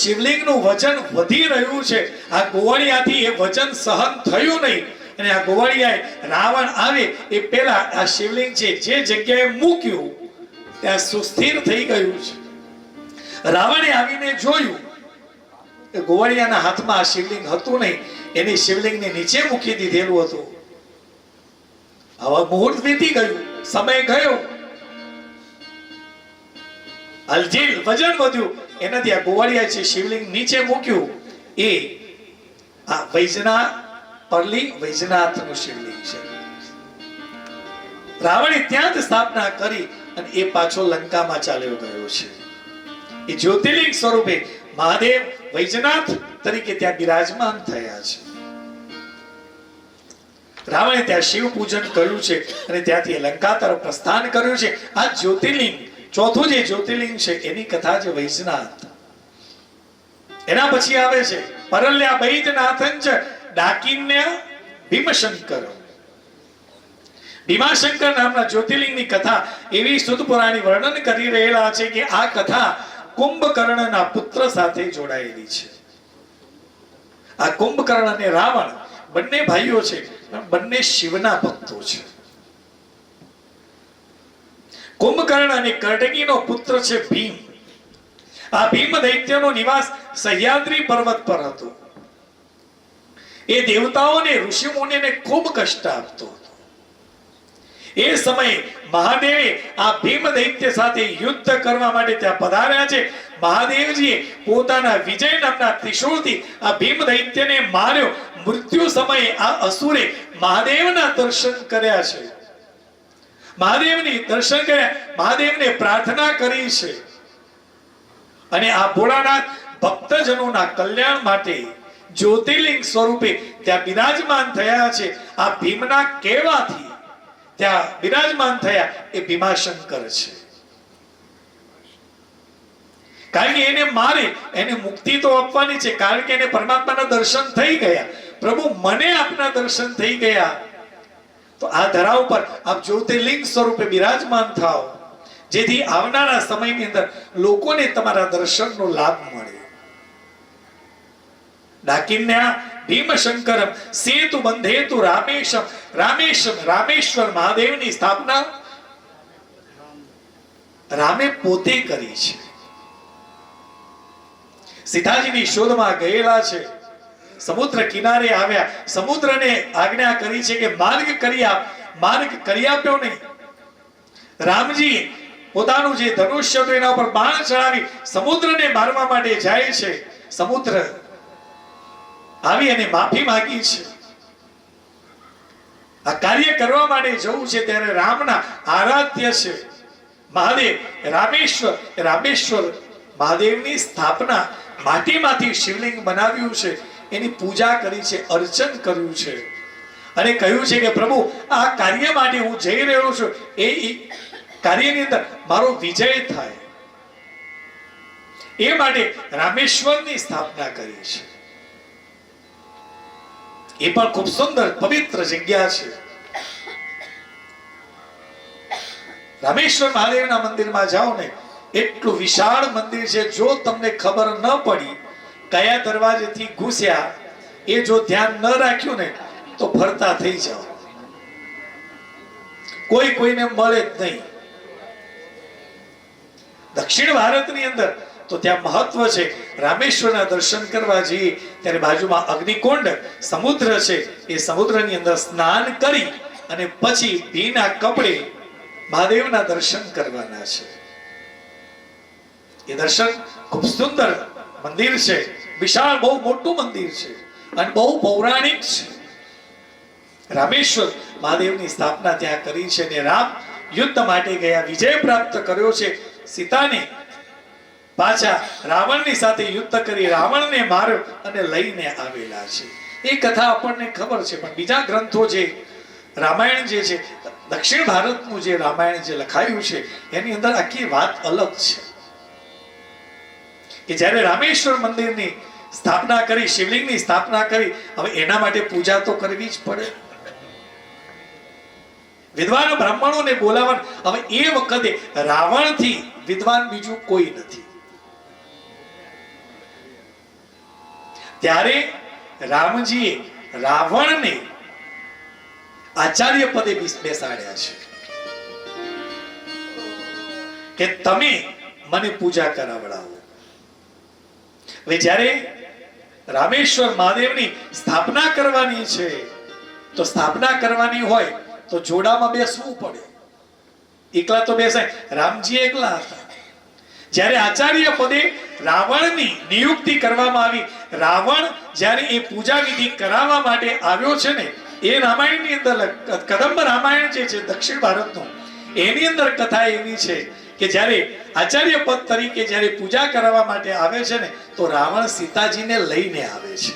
S1: શિવલિંગનું વજન વધી રહ્યું છે. આ ગોવાળિયાથી એ વજન સહન થયું નહીં, અને આ ગોવાળિયાએ રાવણ આવે એ પહેલા આ શિવલિંગ છે જે જગ્યાએ મૂક્યું ત્યાં સુસ્થિર થઈ ગયું છે. રાવણે આવીને જોયું કે ગોવાળિયાના હાથમાં આ શિવલિંગ હતું નહીં, એની શિવલિંગને નીચે મૂકી દીધેલું હતું. હવે મુહૂર્ત વીતી ગયું, સમય ગયો, અલજીલ વજન વધ્યું, એનાથી આ ગોવાળિયા છે શિવલિંગ નીચે મૂક્યું. એ આ વૈજનાથનું શિવલિંગ છે. રાવણે ત્યાં જ સ્થાપના કરી અને એ પાછો લંકામાં ચાલ્યો ગયો છે. એ જ્યોતિર્લિંગ સ્વરૂપે મહાદેવ વૈજનાથ તરીકે ત્યાં બિરાજમાન થયા છે. રાવણે ત્યાં શિવ પૂજન કર્યું છે અને ત્યાંથી લંકા તરફ પ્રસ્થાન કર્યું છે. આ જ્યોતિર્લિંગ, ચોથું જે જ્યોતિર્લિંગ છે એની કથા છે વૈજનાથ. એના પછી આવે છે પરલ્યા વૈજનાથં ચ ડાકિન્ય ભીમશંકર. ભીમાશંકર નામના જ્યોતિર્લિંગની કથા એવી સુત પુરાણી વર્ણન કરી રહેલા છે કે આ કથા કુંભકર્ણના પુત્ર સાથે જોડાયેલી છે. આ કુંભકર્ણ અને રાવણ બંને ભાઈઓ છે, બંને શિવના ભક્તો છે. કુંભકર્ણ અને કર્ટકીનો પુત્ર છે ભીમ. આ ભીમ દૈત્યનો નિવાસ સહ્યાદ્રી પર્વત પર હતો. એ દેવતાઓને ઋષિ મુનિને ખૂબ કષ્ટ આપતો હતો. એ સમયે મહાદેવે આ ભીમ દૈત્ય સાથે યુદ્ધ કરવા માટે ત્યાં પધાર્યા છે. મહાદેવજીએ પોતાના વિજય નામના ત્રિશૂળથી આ ભીમ દૈત્યને માર્યો. મૃત્યુ સમયે આ અસુરે મહાદેવના દર્શન કર્યા છે. મહાદેવની દર્શન કર્યા, મહાદેવને પ્રાર્થના કરી છે અને આ ભોળાનાથ ભક્તજનોના કલ્યાણ માટે જ્યોતિર્લિંગ સ્વરૂપે ત્યાં બિરાજમાન થયા છે. આ ભીમના કહેવાથી ત્યાં બિરાજમાન થયા એ ભીમાશંકર છે. કારણ કે એને મારે એને મુક્તિ તો આપવાની છે, કારણ કે એને પરમાત્માના દર્શન થઈ ગયા. પ્રભુ મને આપના દર્શન થઈ ગયા, તો આ ધરા ઉપર આપ જ્યોતિર્લિંગ સ્વરૂપે બિરાજમાન થાઓ, જેથી આવનારા સમયની અંદર લોકોને તમારા દર્શનનો લાભ મળે. ડાકિન્યા ભીમશંકરમ સેતુ બંધેતુ રામેશમ. રામેશમ રામેશ્વર મહાદેવની સ્થાપના રામે પોતે કરી છે. સીતાજીની શોધમાં ગયેલા છે, સમુદ્ર કિનારે આવ્યા, સમુદ્રને આજ્ઞા કરી છે કે માર્ગ કરી આપ. માર્ગ કરી આપ્યો નહીં. રામજી પોતાનું જે ધનુષ્ય હતું એના ઉપર બાણ ચડાવી સમુદ્રને મારવા માટે જાય છે. સમુદ્ર આવી અને માફી માંગી છે. આ કાર્ય કરવા માટે જવું છે ત્યારે રામના આરાધ્ય છે મહાદેવ રામેશ્વર. રામેશ્વર મહાદેવની સ્થાપના માટીમાંથી શિવલિંગ બનાવ્યું છે, એની પૂજા કરી છે, અર્ચન કર્યું છે અને કહ્યું છે કે પ્રભુ આ કાર્ય માટે હું જઈ રહ્યો છું, એ કાર્યની અંદર મારો વિજય થાય એ માટે રામેશ્વરની સ્થાપના કરી છે. એ પણ ખૂબ સુંદર પવિત્ર જગ્યા છે. રામેશ્વર મહાદેવના મંદિરમાં જાઓ ને, એટલું વિશાળ મંદિર છે. જો તમને ખબર ન પડી કયા દરવાજેથી ઘૂસ્યા, એ જો ધ્યાન ન રાખ્યું ને તો ફરતા થઈ જાઓ. કોઈ કોઈને મળે જ નહીં. દક્ષિણ ભારતની અંદર તો ત્યાં મહત્વ છે. રામેશ્વરના દર્શન કરવા જઈએ ત્યારે બાજુમાં અગ્નિકુંડ સમુદ્ર છે, એ સમુદ્રની અંદર સ્નાન કરી અને પછી ભીના કપડે મહાદેવના દર્શન કરવાના છે. એ દર્શન ખૂબ સુંદર મંદિર છે, વિશાળ બહુ મોટું મંદિર છે અને બહુ પૌરાણિક છે. રામેશ્વર મહાદેવની સ્થાપના ત્યાં કરી છે અને રામ યુદ્ધ માટે ગયા, વિજય પ્રાપ્ત કર્યો છે. સીતાને પાછા રાવણની સાથે યુદ્ધ કરી રાવણને માર્યો અને લઈને આવેલા છે. એ કથા આપણને ખબર છે, પણ બીજા ગ્રંથો જે રામાયણ જે છે, દક્ષિણ ભારતનું જે રામાયણ જે લખાયું છે એની અંદર આખી વાત અલગ છે. કે જ્યારે રામેશ્વર મંદિરની સ્થાપના કરી, શિવલિંગની સ્થાપના કરી, હવે એના માટે પૂજા તો કરવી જ પડે. વિદ્વાન બ્રાહ્મણોને બોલાવવા. હવે એ વખતે રાવણથી વિદ્વાન બીજું કોઈ નથી. ત્યારે રામજીએ રાવણને આચાર્ય પદે બેસાડ્યા છે કે તમે મને પૂજા કરાવડાવો. હવે જ્યારે રામેશ્વર મહાદેવની સ્થાપના કરવાની છે તો સ્થાપના કરવાની હોય તો જોડામાં બેસવું પડે. એકલા તો બેસાય. રામજી એકલા હતા. જ્યારે આચાર્ય પદે રાવણની નિયુક્તિ કરવામાં આવી, રાવણ જ્યારે એ પૂજા વિધિ કરાવવા માટે આવ્યો છે ને, એ રામાયણની અંદર કદંબ રામાયણ જે છે દક્ષિણ ભારતનું, એની અંદર કથા એવી છે કે જ્યારે આચાર્ય પદ તરીકે જ્યારે પૂજા કરાવવા માટે આવે છે ને, તો રાવણ સીતાજીને લઈને આવે છે.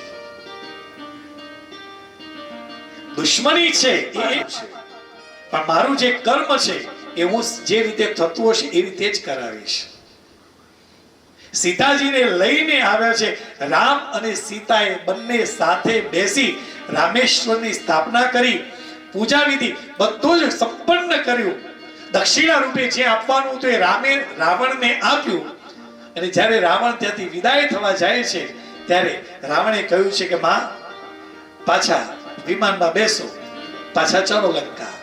S1: દુશ્મની છે એ છે, પણ મારું જે કર્મ છે એ હું જે રીતે થતું હશે એ રીતે જ કરાવીશ. સીતાજીને લઈને આવ્યા છે. રામ અને સીતાએ બંને સાથે બેસી રામેશ્વરની સ્થાપના કરી, પૂજા વિધિ બધું જ સંપન્ન કર્યું. દક્ષિણા રૂપે જે આપવાનું હતું એ રામે રાવણને આપ્યું. અને જ્યારે રાવણ ત્યાંથી વિદાય થવા જાય છે ત્યારે રાવણે કહ્યું છે કે માં, પાછા વિમાનમાં બેસો, પાછા ચલો લંકા.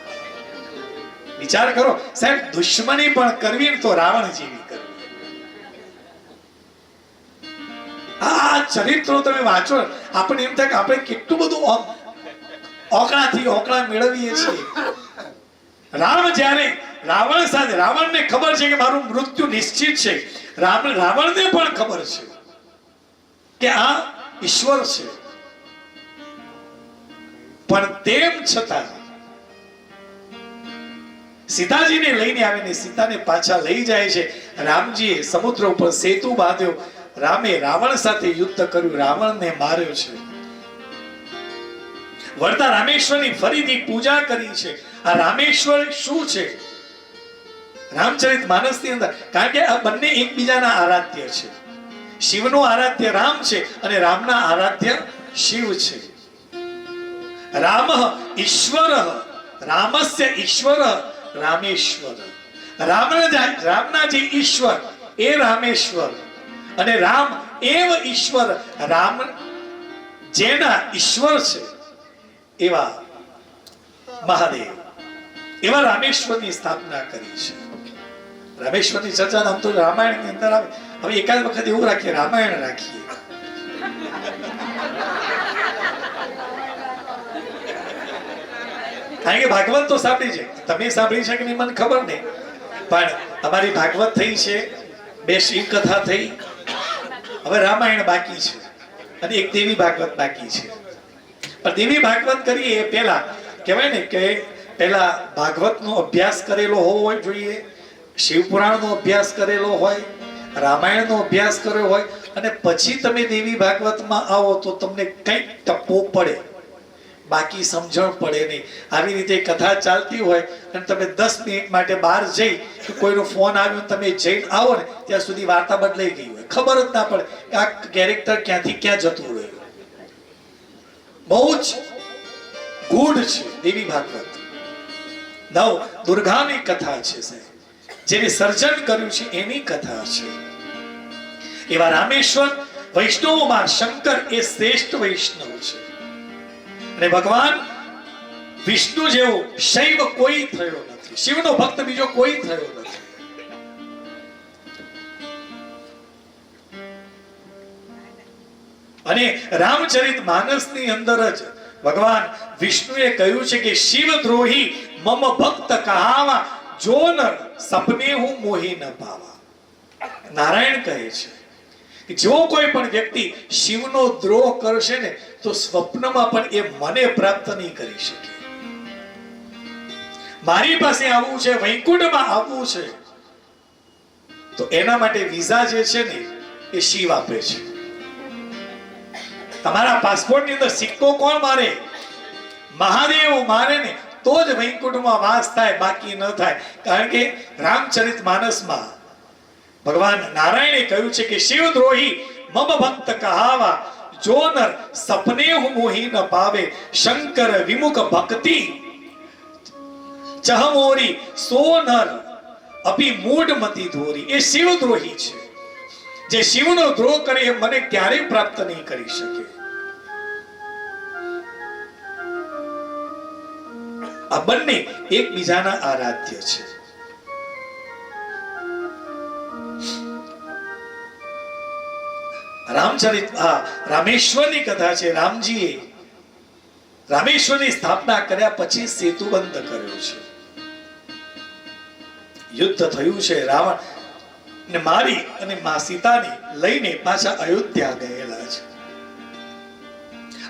S1: વિચાર કરો સાહેબ, દુશ્મની પણ કરવી તો રાવણ જેવી કરવી. આ ચરિત્રો તમે વાંચો, આપણે એમ થાય કે આપણે કેટલું બધું ઓકળાથી ઓકળા મેળવીએ છીએ. રામ જ્યારે રાવણ સાથે, રાવણને ખબર છે કે મારું મૃત્યુ નિશ્ચિત છે. રાવણને પણ ખબર છે કે આ ઈશ્વર છે, પણ તેમ છતાં સીતાજીને લઈને આવીને સીતાને પાછા લઈ જાય છે. રામજીએ સમુદ્ર ઉપર સેતુ બાંધ્યો. રામે રાવણ સાથે યુદ્ધ કર્યું, રાવણને માર્યો છે. વળતા રામેશ્વરની ફરીથી પૂજા કરી છે. આ રામેશ્વર શું છે? રામચરિત માનસની અંદર, કારણ કે આ બંને એકબીજાના આરાધ્ય છે. શિવનું આરાધ્ય રામ છે અને રામના આરાધ્ય શિવ છે. રામ ઈશ્વર, રામસ્ય ઈશ્વર રામેશ્વર. રામના જે ઈશ્વર એ રામેશ્વર, અને રામ એવ ઈશ્વર, રામ જેના ઈશ્વર છે એવા મહાદેવ, એવા રામેશ્વરની સ્થાપના કરી છે. રામેશ્વરની ચર્ચા આમ તો રામાયણની અંદર આવે. હવે એકાદ વખત એવું રાખીએ, રામાયણ રાખીએ. કારણ કે ભાગવત તો સાંભળી છે, તમે સાંભળી છે કે નહીં મને ખબર નહીં, પણ અમારી ભાગવત થઈ છે, 2 શિવ કથા થઈ, હવે રામાયણ બાકી છે અને એક દેવી ભાગવત બાકી છે. પણ દેવી ભાગવત કરીએ એ પહેલા કહેવાય ને કે પહેલા ભાગવતનો અભ્યાસ કરેલો હોવો જોઈએ, શિવપુરાણનો અભ્યાસ કરેલો હોય, રામાયણનો અભ્યાસ કર્યો હોય, અને પછી તમે દેવી ભાગવતમાં આવો તો તમને કંઈક ટપ્પો પડે, બાકી સમજણ પડે નહીં. આવી રીતે કથા ચાલતી હોય અને તમે 10 મિનિટ માટે બહાર જઈ, કોઈનો ફોન આવ્યો, તમે જઈને આવો ને ત્યાં સુધી વાર્તા બદલાઈ ગઈ હોય, ખબર જ ના પડે કે આ કેરેક્ટર ક્યાંથી ક્યાં જતું રહ્યું. બહુ જ ગૂઢ છે દેવી ભાગવત. દુર્ગાની કથા છે સાહેબ, જેને સર્જન કર્યું છે એની કથા છે. એવા રામેશ્વર વૈષ્ણવોમાં શંકર એ શ્રેષ્ઠ વૈષ્ણવ છે. અને ભગવાન વિષ્ણુ જેવો શૈવ કોઈ થયો નથી, શિવનો ભક્ત બીજો કોઈ થયો નથી. અને રામચરિત માનસની અંદર જ ભગવાન વિષ્ણુએ કહ્યું છે કે શિવ દ્રોહી મમ ભક્ત કહાવા, જો નર સપને હું મોહી ન પાવા. નારાયણ કહે છે કે જો કોઈ પણ વ્યક્તિ શિવનો દ્રોહ કરશે ને તો સ્વપ્નમાં પણ એ મને પ્રાપ્ત નહીં કરી શકે. મારી પાસે આવવું છે, વૈકુંઠમાં આવવું છે, તો એના માટે વિઝા જે છે ને એ શિવ આપે છે. તમારા પાસપોર્ટની અંદર સિક્કો કોણ મારે? મહાદેવ મારે ને તો જ વૈકુંઠમાં વાસ થાય, બાકી ન થાય. કારણ કે રામચરિતમાનસમાં ભગવાન નારાયણે કહ્યું છે કે શિવદ્રોહી મમ ભક્ત કહાવા, જો નર સપને હું મોહી ન પાવે, શંકર વિમુખ ભક્તિ ચહમોરી સો નર અભી મૂઢમતી ધોરી. એ શિવદ્રોહી છે. જે શિવનો દ્રોહ કરે એ મને ક્યારેય પ્રાપ્ત નહીં કરી શકે. આ બંને એકબીજાના આરાધ્ય છે. રામેશ્વરની કથા છે. રામજીએ રામેશ્વરની સ્થાપના કર્યા પછી સેતુ બંધ કર્યો છે. યુદ્ધ થયું છે. રાવણ ને મારી અને મા સીતાને લઈને પાછા અયોધ્યા ગયેલા છે.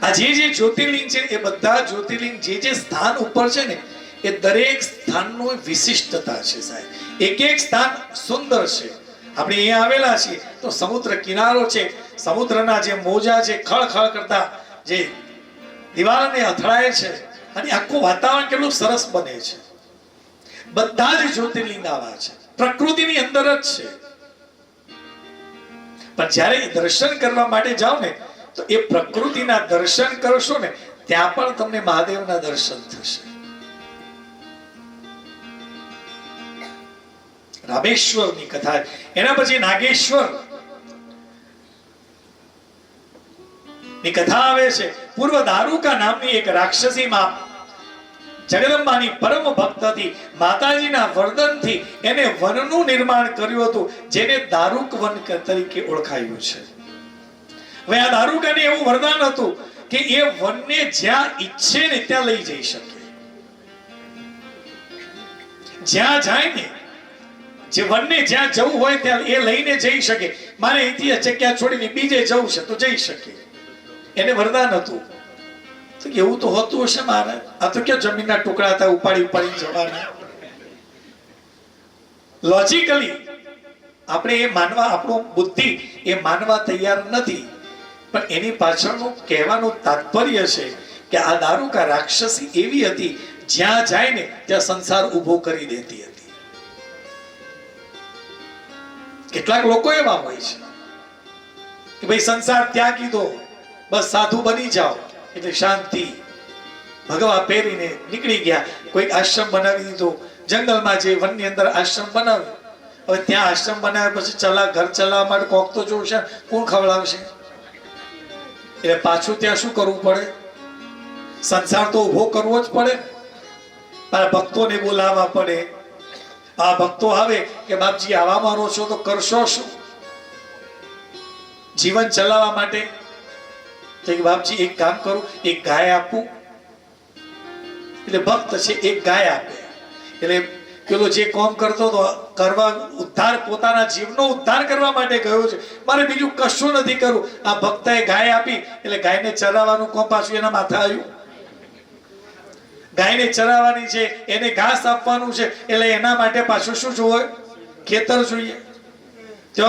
S1: આ જે જ્યોતિર્લિંગ છે એ બધા જ્યોતિર્લિંગ જે સ્થાન ઉપર છે ને એ દરેક સ્થાનનું વિશિષ્ટતા છે સાહેબ. એક એક સ્થાન સુંદર છે. આપણે અહીંયા આવેલા છીએ તો સમુદ્ર કિનારો છે, સમુદ્રના જે મોજા છે ખળખળ કરતા જે દિવાલને અથડાય છે, અને આખું વાતાવરણ કેટલું સરસ બને છે. બધા જ જ્યોતિર્લિંગ આવા છે, પ્રકૃતિની અંદર જ છે. પણ જ્યારે દર્શન કરવા માટે જાઓ ને તો એ પ્રકૃતિના દર્શન કરશો ને ત્યાં પણ તમને મહાદેવના દર્શન થશે. રામેશ્વરની કથા. એના પછી નાગેશ્વર ની કથા આવે છે. પૂર્વ દારૂકા નામની એક રાક્ષસી માં જગદંબાની પરમ ભક્ત હતી. માતાજીના વરદાનથી એને વનનું નિર્માણ કર્યું હતું, જેને દારૂક વન તરીકે ઓળખાયું છે. હવે આ દારૂકાને એવું વરદાન હતું કે એ વનને જ્યાં ઈચ્છે ને ત્યાં લઈ જઈ શકે. જ્યાં જાય ને, જે વનને જ્યાં જવું હોય ત્યાં એ લઈને જઈ શકે. મારે અહીંથી આ જગ્યા છોડીને બીજે જવું છે તો જઈ શકે. એને વરદાન હતું. તો એવું તો હોતું હશે મારે? આ તો ક્યાં જમીનના ટુકડા હતા ઉપાડી જવાના. લોજિકલી આપણે એ માનવા, આપણું બુદ્ધિ એ માનવા તૈયાર નથી. પણ એની પાછળનું કહેવાનું તાત્પર્ય છે કે આ દારૂકા રાક્ષસી એવી હતી, જ્યાં જાય ને ત્યાં સંસાર ઉભો કરી દેતી હતી. કેટલાક લોકો એવા હોય છે કે ભાઈ સંસાર ત્યાગી દો, બસ સાધુ બની જાઓ એટલે શાંતિ. ભગવા પહેરીને નીકળી ગયા. કોઈક આશ્રમ બનાવી દીધો, જંગલમાં જે વનની અંદર આશ્રમ બનાવ્યો. હવે ત્યાં આશ્રમ બનાવ્યા પછી ઘર ચલાવવા માટે કોક તો જોશે, કોણ ખવડાવશે? એટલે પાછું ત્યાં શું કરવું પડે? સંસાર તો ઉભો કરવો જ પડે. મારા ભક્તોને બોલાવવા પડે. આ ભક્તો આવે કે બાપજી આવામાં રહો છો તો કરશો શું જીવન ચલાવવા માટે? તો બાપજી એક કામ કરું, એક ગાય આપું. એટલે ભક્ત છે એક ગાય આપે. એટલે પેલો જે કામ કરતો હતો કરવા, ઉદ્ધાર, પોતાના જીવનો ઉદ્ધાર કરવા માટે ગયો છે, મારે બીજું કશું નથી કરવું. આ ભક્તએ ગાય આપી એટલે ગાયને ચરાવવાનું કોમ પાછું એના માથે આવ્યું. ગાયને ચરાવવાની છે, એને ઘાસ આપવાનું છે, એટલે એના માટે પાછું શું જોઈએ? ખેતર જોઈએ. જો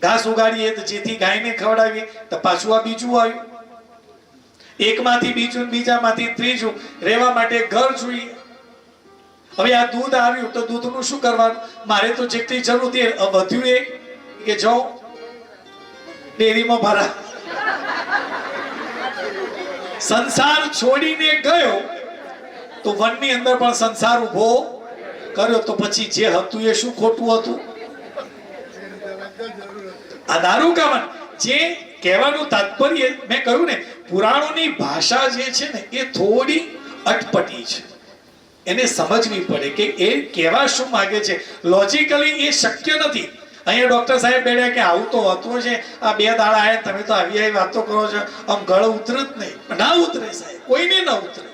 S1: ઘાસ ઉગાડીએ તો જેથી ગાયને ખવડાવીએ તો પાછું આ બીજું આવ્યું. એકમાંથી બીજું, બીજામાંથી ત્રીજું. રહેવા માટે ઘર જોઈએ. હવે આ દૂધ આવ્યું તો દૂધનું શું કરવાનું? મારે તો જેટલી જરૂર હતી વધ્યું એ કે જાઓ ડેરીમાં ભરા. સંસાર છોડીને ગયો તો વનની અંદર પણ સંસાર ઉભો કર્યો. તો પછી જે હતું એ શું ખોટું હતું? આ દારૂકા વન, જે કહેવાનું તાત્પર્ય મેં કહ્યું ને, પુરાણોની ભાષા જે છે ને એ થોડી અટપટી છે. એને સમજવી પડે કે એ કહેવા શું માંગે છે. લોજિકલી એ શક્ય નથી. અહીંયા ડોક્ટર સાહેબ બેઠા કે આવું તો હોતું છે, આ 2 દાડા આયા તમે તો આવી વાતો કરો છો, આમ ગળ ઉતરે જ નહીં. ના ઉતરે સાહેબ, કોઈને ના ઉતરે.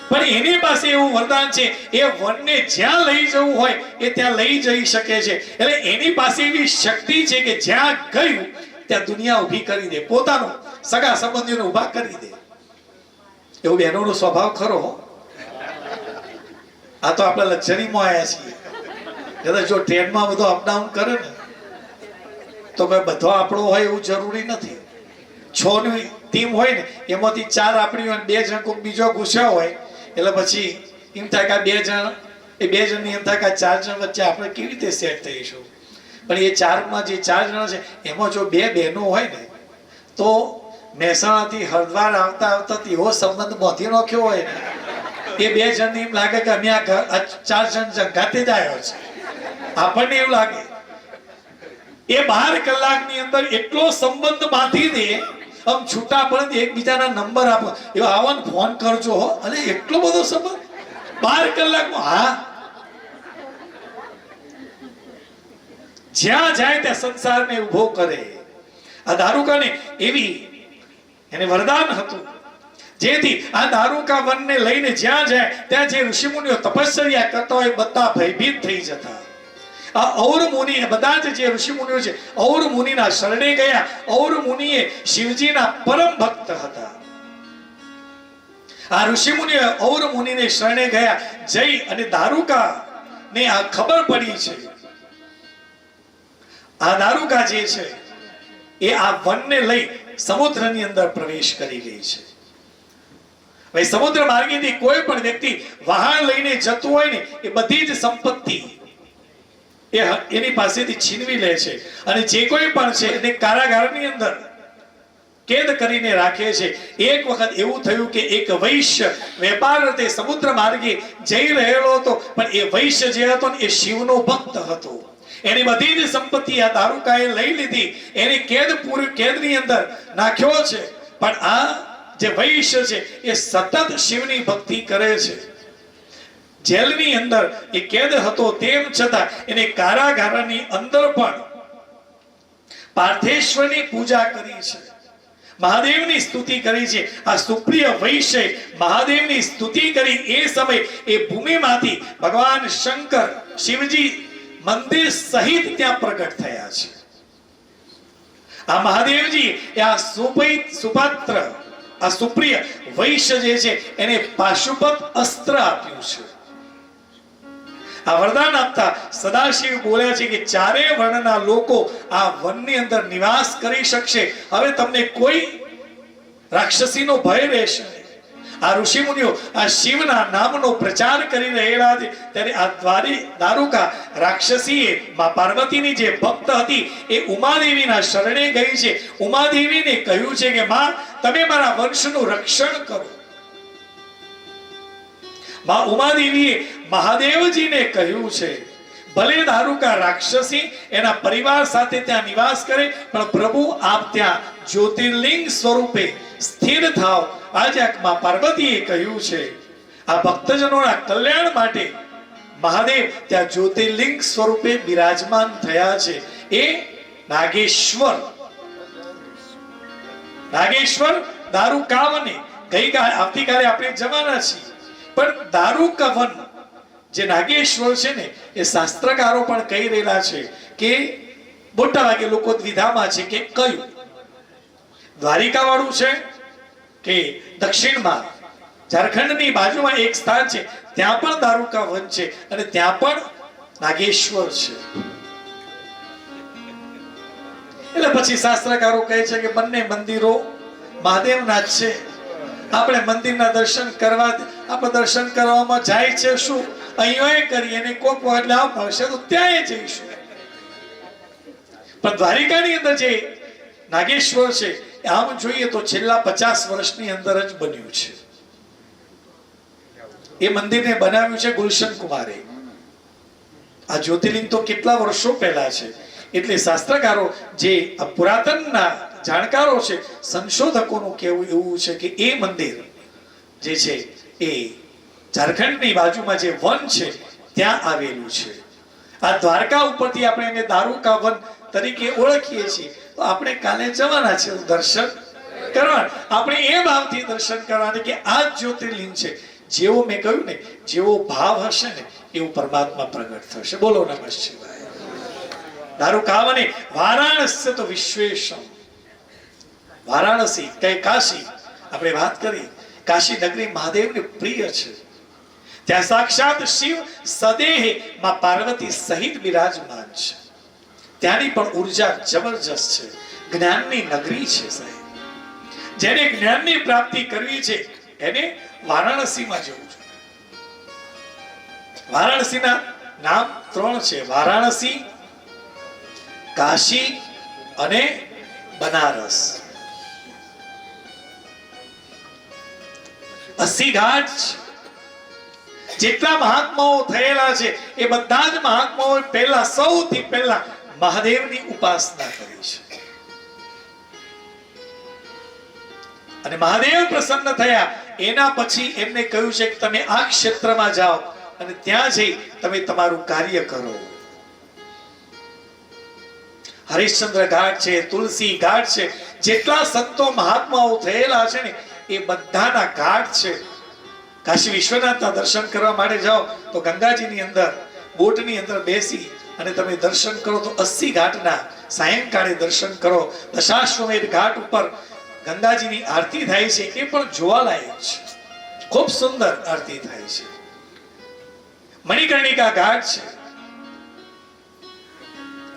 S1: પણ એની પાસે એવું વરદાન છે, એ વનને જ્યાં લઈ જવું હોય એ ત્યાં લઈ જઈ શકે છે. એટલે એની પાસે એવી શક્તિ છે કે જ્યાં ગયું ત્યાં દુનિયા ઊભી કરી દે, પોતાનો સગા સંબંધીઓને ઊભા કરી દે. એવું બહેનોનો સ્વભાવ ખરો હો. આ તો આપણે લક્ઝરીમાં આવ્યા છીએ. કદાચ જો ટ્રેનમાં બધો અપડાઉન કરે ને તો ભાઈ બધો આપણો હોય એવું જરૂરી નથી. 6 ની ટીમ હોય ને એમાંથી 4 આપણી હોય 2 જણ કોઈક બીજો ઘૂસ્યા હોય એટલે પછી એમ થાય કે 2 જણ એ 2 જણની એમ થાય કે 4 જણ વચ્ચે આપણે કેવી રીતે સેટ થઈશું. પણ એ 4માં જે 4 જણ છે એમાં જો 2 બહેનો હોય ને તો મહેસાણાથી હરદ્વાર આવતા આવતા એવો સંબંધ બાંધી નાખ્યો હોય ને એ 2 જણને એમ લાગે કે અમે આ 4 જણ જંગાતે જ આવ્યો છે. આપણને એવું લાગે. એ 12 કલાકની અંદર એટલો સંબંધ બાંધી દે. આમ છૂટા પડે એકબીજાના નંબર આપો, એવો આવો ને ફોન કરજો હો. અને એટલો બધો સંબંધ 12 કલાકમાં. હા, જ્યાં જાય ત્યાં સંસારને ઉભો કરે. આ દારૂકાને એવી એને વરદાન હતું જેથી આ દારૂકા વનને લઈને જ્યાં જાય ત્યાં જે ઋષિમુનિઓ તપશ્ચર્યા કરતા હોય બધા ભયભીત થઈ જતા. આ ઔર મુનિ બધા જ જે ઋષિમુનિઓ છે ઔર મુનિના શરણે ગયા. ઔર મુનિએ શિવજીના પરમ ભક્ત હતા. આ ઋષિમુનિઓ ઔર મુનિને શરણે ગયા. જઈ અને દારૂકા ને આ ખબર પડી છે આ દારૂકા જે છે એ આ વનને લઈ સમુદ્રની અંદર પ્રવેશ કરી ગઈ છે. ભાઈ સમુદ્ર માર્ગેથી કોઈ પણ વ્યક્તિ વાહન લઈને જતું હોય ને એ બધી જ સંપત્તિ એની પાસેથી છીનવી લે છે અને જે કોઈ પણ છે એને કારાગારની અંદર કેદ કરીને રાખે છે. એક વખત એવું થયું કે એક વૈશ્ય વેપાર અર્થે સમુદ્ર માર્ગે જઈ રહેલો હતો, પણ એ વૈશ્ય જે હતો ને એ શિવનો ભક્ત હતો. એની બધી જ સંપત્તિ આ દારૂકાએ લઈ લીધી. એને કેદની અંદર નાખ્યો છે. પણ આ જે વૈશ્ય છે એ સતત શિવની ભક્તિ કરે છે. જેલની અંદર એ કેદ હતો તેમ છતાં એને કારાગારની અંદર પણ પાર્થેશ્વરની પૂજા કરી છે, મહાદેવની સ્તુતિ કરી છે. આ સુપ્રિય વૈશ્ય મહાદેવની સ્તુતિ કરી એ સમય એ ભૂમિમાંથી ભગવાન શંકર શિવજી મંદિર સહિત ત્યાં પ્રગટ થયા છે. આ મહાદેવજી આ સુપાત્ર આ સુપ્રિય વૈશ્ય જે છે એને પાશુપત અસ્ત્ર આપ્યું છે. આ વરદાન આપતા સદાશિવ બોલ્યા છે કે 4 વર્ણના લોકો આ વનની અંદર નિવાસ કરી શકશે. હવે તમને કોઈ રાક્ષસીનો ભય રહેશે નહીં. આ ઋષિમુનિઓ આ શિવના નામનો પ્રચાર કરી રહેલા છે ત્યારે આ દારૂકા રાક્ષસીએ માં પાર્વતીની જે ભક્ત હતી એ ઉમાદેવીના શરણે ગઈ છે. ઉમાદેવીને કહ્યું છે કે માં તમે મારા વંશનું રક્ષણ કરો. માં ઉમાદેવીએ મહાદેવજીને કહ્યું છે ભલે દારૂકા રાક્ષસી એના પરિવાર સાથે ત્યાં નિવાસ કરે પણ પ્રભુ આપ ત્યાં જ્યોતિર્લિંગ સ્વરૂપે સ્થિર થાવ. આજે માં પાર્વતીએ કહ્યું છે આ ભક્તજનોના કલ્યાણ માટે મહાદેવ ત્યાં જ્યોતિર્લિંગ સ્વરૂપે બિરાજમાન થયા છે. એ નાગેશ્વર દારૂકાવને આવતીકાલે આપણે જવાના છીએ. પણ દારૂકા વન જે નાગેશ્વર છે ને એ શાસ્ત્રકારો પણ કહી રહેલા છે કે મોટા ભાગે લોકો દ્વિધામાં છે કે કયું દ્વારિકા વાળું છે કે દક્ષિણમાં ઝારખંડની બાજુમાં એક સ્થાન છે ત્યાં પણ દારૂકા વન છે અને ત્યાં પણ નાગેશ્વર છે. એટલે પછી શાસ્ત્રકારો કહે છે કે બંને મંદિરો મહાદેવના જ છે. આપણે મંદિરના દર્શન કરવામાં જાય છે શું અહીંયા કરીએ અને કોક એટલે આવ મળશે તો ત્યાં જઈશું. પણ દ્વારિકાની અંદર જે નાગેશ્વર છે આમ જોઈએ તો છેલ્લા 50 વર્ષની અંદર જ બન્યું છે. એ મંદિરને બનાવ્યું છે ગુલશન કુમારે. આ જ્યોતિર્લિંગ તો કેટલા વર્ષો પહેલા છે. એટલે શાસ્ત્રકારો જે પુરાતનના જાણકારો છે સંશોધકોનું કહેવું એવું છે કે એ મંદિર જે છે એ ઝારખંડની બાજુમાં જે વન છે ત્યાં આવેલું છે. આ દ્વારકા ઉપરથી આપણે એને દારૂકા વન તરીકે ઓળખીએ છીએ. તો આપણે કાલે જવાના છે દર્શન કરવા. આપણે એ ભાવથી દર્શન કરવાના કે આ જ્યોતિર્લિંગ છે. જેવો મેં કહ્યું ને જેવો ભાવ હશે ને એવું પરમાત્મા પ્રગટ થશે. બોલો નમઃ શિવાય. દારૂકાવને વારાણસ્ય તો વિશ્વેશમ. વારાણસી કઈ કાશી આપણે વાત કરી કાશી નગરી મહાદેવને પ્રિય છે. ત્યાં સાક્ષાત શિવ સદેહ માં પાર્વતી સહિત બિરાજમાન છે. ત્યાંની પણ ઉર્જા જબરજસ્ત છે. જ્ઞાનની નગરી છે સાહેબ. જેને જ્ઞાનની પ્રાપ્તિ કરવી છે એને વારાણસીમાં જવું છે. વારાણસીના નામ 3 છે: વારાણસી, કાશી અને બનારસ. 80 ઘાટ જેટલા મહાત્માઓ થયેલા છે એ બધા જ મહાત્માઓ પહેલા સૌથી પહેલા મહાદેવની ઉપાસના કરી છે. અને મહાદેવ પ્રસન્ન થયા એના પછી એમને કહ્યું છે કે તમે આ ક્ષેત્રમાં જાઓ અને ત્યાં જઈ તમે તમારું કાર્ય કરો. હરિશ્ચંદ્ર ઘાટ છે, તુલસી ઘાટ છે, જેટલા સંતો મહાત્માઓ થયેલા છે ને એ બધાના ઘાટ છે. કાશી વિશ્વનાથના દર્શન કરવા માટે જાઓ તો ગંગાજીની અંદર બોટની અંદર બેસી અને તમે દર્શન કરો તો 80 ઘાટના સાયંકાળે દર્શન કરો. દશાશ્વમેધ ઘાટ ઉપર ગંગાજીની આરતી થાય છે, એ પણ જોવાલાયક છે. ખૂબ સુંદર આરતી થાય છે. મણિકર્ણિકા ઘાટ છે,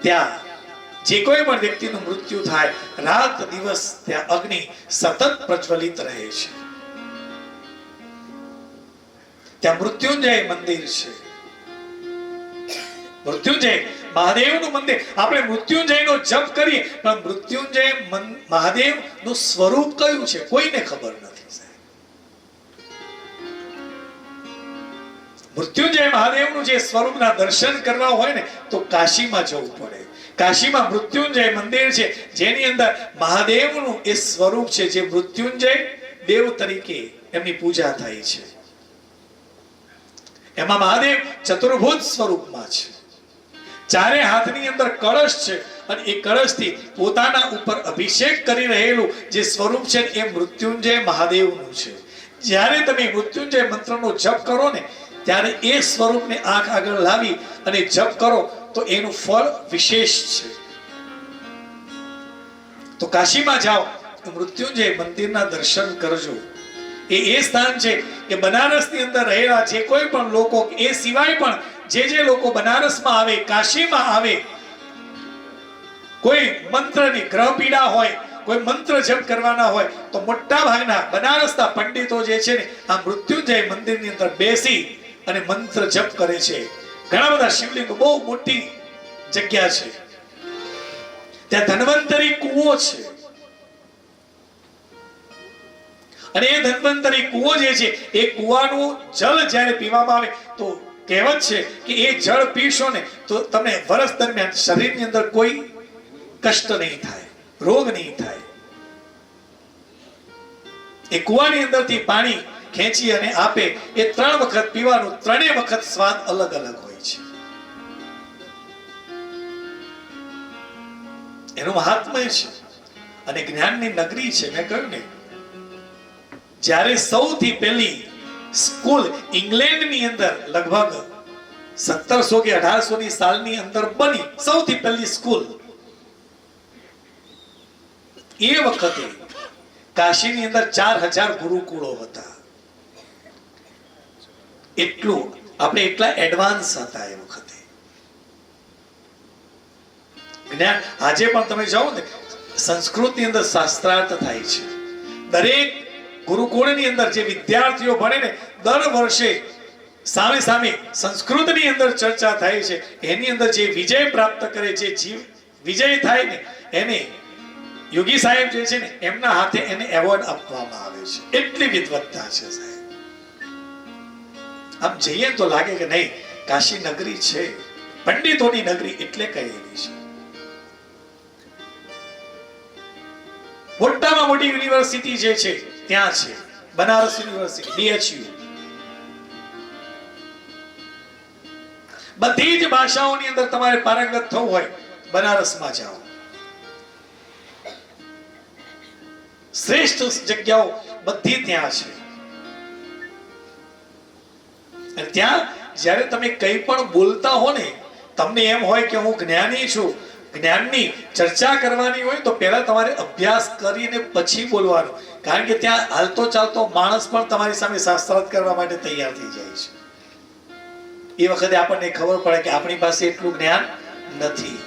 S1: ત્યાં જે કોઈ પણ વ્યક્તિનું મૃત્યુ થાય રાત દિવસ ત્યાં અગ્નિ સતત પ્રજ્વલિત રહે છે. ત્યાં મૃત્યુંજય મંદિર છે. મૃત્યુંજય મહાદેવનું મંદિર. આપણે મૃત્યુંજયનો જપ કરીએ પણ મૃત્યુંજય મહાદેવનું સ્વરૂપ કયું છે કોઈને ખબર નથી સાહેબ. મૃત્યુંજય મહાદેવનું જે સ્વરૂપના દર્શન કરવા હોય ને તો કાશીમાં જવું પડે. કાશીમાં મૃત્યુંજય મંદિર છે જેની અંદર મહાદેવનું એ સ્વરૂપ છે, જે મૃત્યુંજય દેવ તરીકે એમની પૂજા થાય છે. એમાં મહાદેવ ચતુર્ભુજ સ્વરૂપમાં છે. ચારે હાથની અંદર કળશ છે અને એ કળશથી પોતાના ઉપર અભિષેક કરી રહેલું જે સ્વરૂપ છે એ મૃત્યુંજય મહાદેવનું છે. જ્યારે તમે મૃત્યુંજય મંત્રનો જપ કરો ને ત્યારે એ સ્વરૂપને આંખ આગળ લાવી અને જપ કરો તો એનું ફળ વિશેષ છે. તો કાશીમાં જાઓ તો મૃત્યુંજય મંદિરના દર્શન કરજો. એ સ્થાન છે કે બનારસની અંદર રહેલા જે કોઈ પણ લોકો, એ સિવાય પણ જે લોકો બનારસમાં આવે, કાશીમાં આવે, કોઈ મંત્રની ગ્રહ પીડા હોય, કોઈ મંત્ર જપ કરવાના હોય તો મોટા ભાગના બનારસના પંડિતો જે છે ને આ મૃત્યુંજય મંદિરની અંદર બેસી અને મંત્ર જપ કરે છે. ઘણા બધા શિવલિંગો, બહુ મોટી જગ્યા છે. ત્યાં ધન્વંતરી કૂવો છે અને એ ધન્વંતરી કૂવો જે છે એ કૂવાનું જળ જ્યારે પીવામાં આવે તો કહેવત છે કે એ જળ પીશો ને તો તમને વર્ષ દરમિયાન શરીરની અંદર કોઈ કષ્ટ નહીં થાય, રોગ નહીં થાય. એ કૂવાની અંદરથી પાણી ખેંચી અને આપે એ 3 વખત પીવાનું. 3 વખત સ્વાદ અલગ અલગ હોય છે. એનું મહાત્મ્ય છે અને જ્ઞાનની નગરી છે. મેં કહ્યું ને, જ્યારે સૌથી પહેલી સ્કૂલ ઇંગ્લેન્ડની અંદર લગભગ 1700 કે 1800 ની સાલની અંદર બની, સૌથી પહેલી સ્કૂલ, એ વખતે કાશીની અંદર 4000 ગુરુકુળો હતા. એટલું આપણે એટલા એડવાન્સ હતા એ વખતે. જ્ઞાન આજે પણ તમે જાઓ ને સંસ્કૃતની અંદર શાસ્ત્રાર્થ થાય છે. દરેક ગુરુકુળની અંદર જે વિદ્યાર્થીઓ ભણે ને દર વર્ષે સામે સામે સંસ્કૃતની અંદર ચર્ચા થાય છે. એની અંદર જે વિજય પ્રાપ્ત કરે, જે જીવ વિજય થાય ને એને યોગી સાહેબ જે છે ને એમના હાથે એને એવોર્ડ આપવામાં આવે છે. એટલી વિદ્વત્તા છે સાહેબ. આમ જઈએ તો લાગે કે નહીં, કાશી નગરી છે, પંડિતોની નગરી એટલે કહેલી છે. મોટામાં મોટી યુનિવર્સિટી જે છે ત્યાં છે બનારસ યુનિવર્સિટી, BHU. બધી જ ભાષાઓની અંદર તમારે પારંગત થવું હોય બનારસમાં જાઓ. શ્રેષ્ઠ જગ્યાઓ બધી ત્યાં છે. અને ત્યાં જ્યારે તમે કંઈ પણ બોલતા હો ને તમને એમ હોય કે હું જ્ઞાની છું, જ્ઞાનની ચર્ચા કરવાની હોય તો પહેલા તમારે અભ્યાસ કરીને પછી બોલવાનું, કારણ કે ત્યાં હાલતો ચાલતો માણસ પણ તમારી સામે શાસ્ત્રાર્થ કરવા માટે તૈયાર થઈ જાય છે. એ વખતે આપણને ખબર પડે કે આપણી પાસે એટલું જ્ઞાન નથી.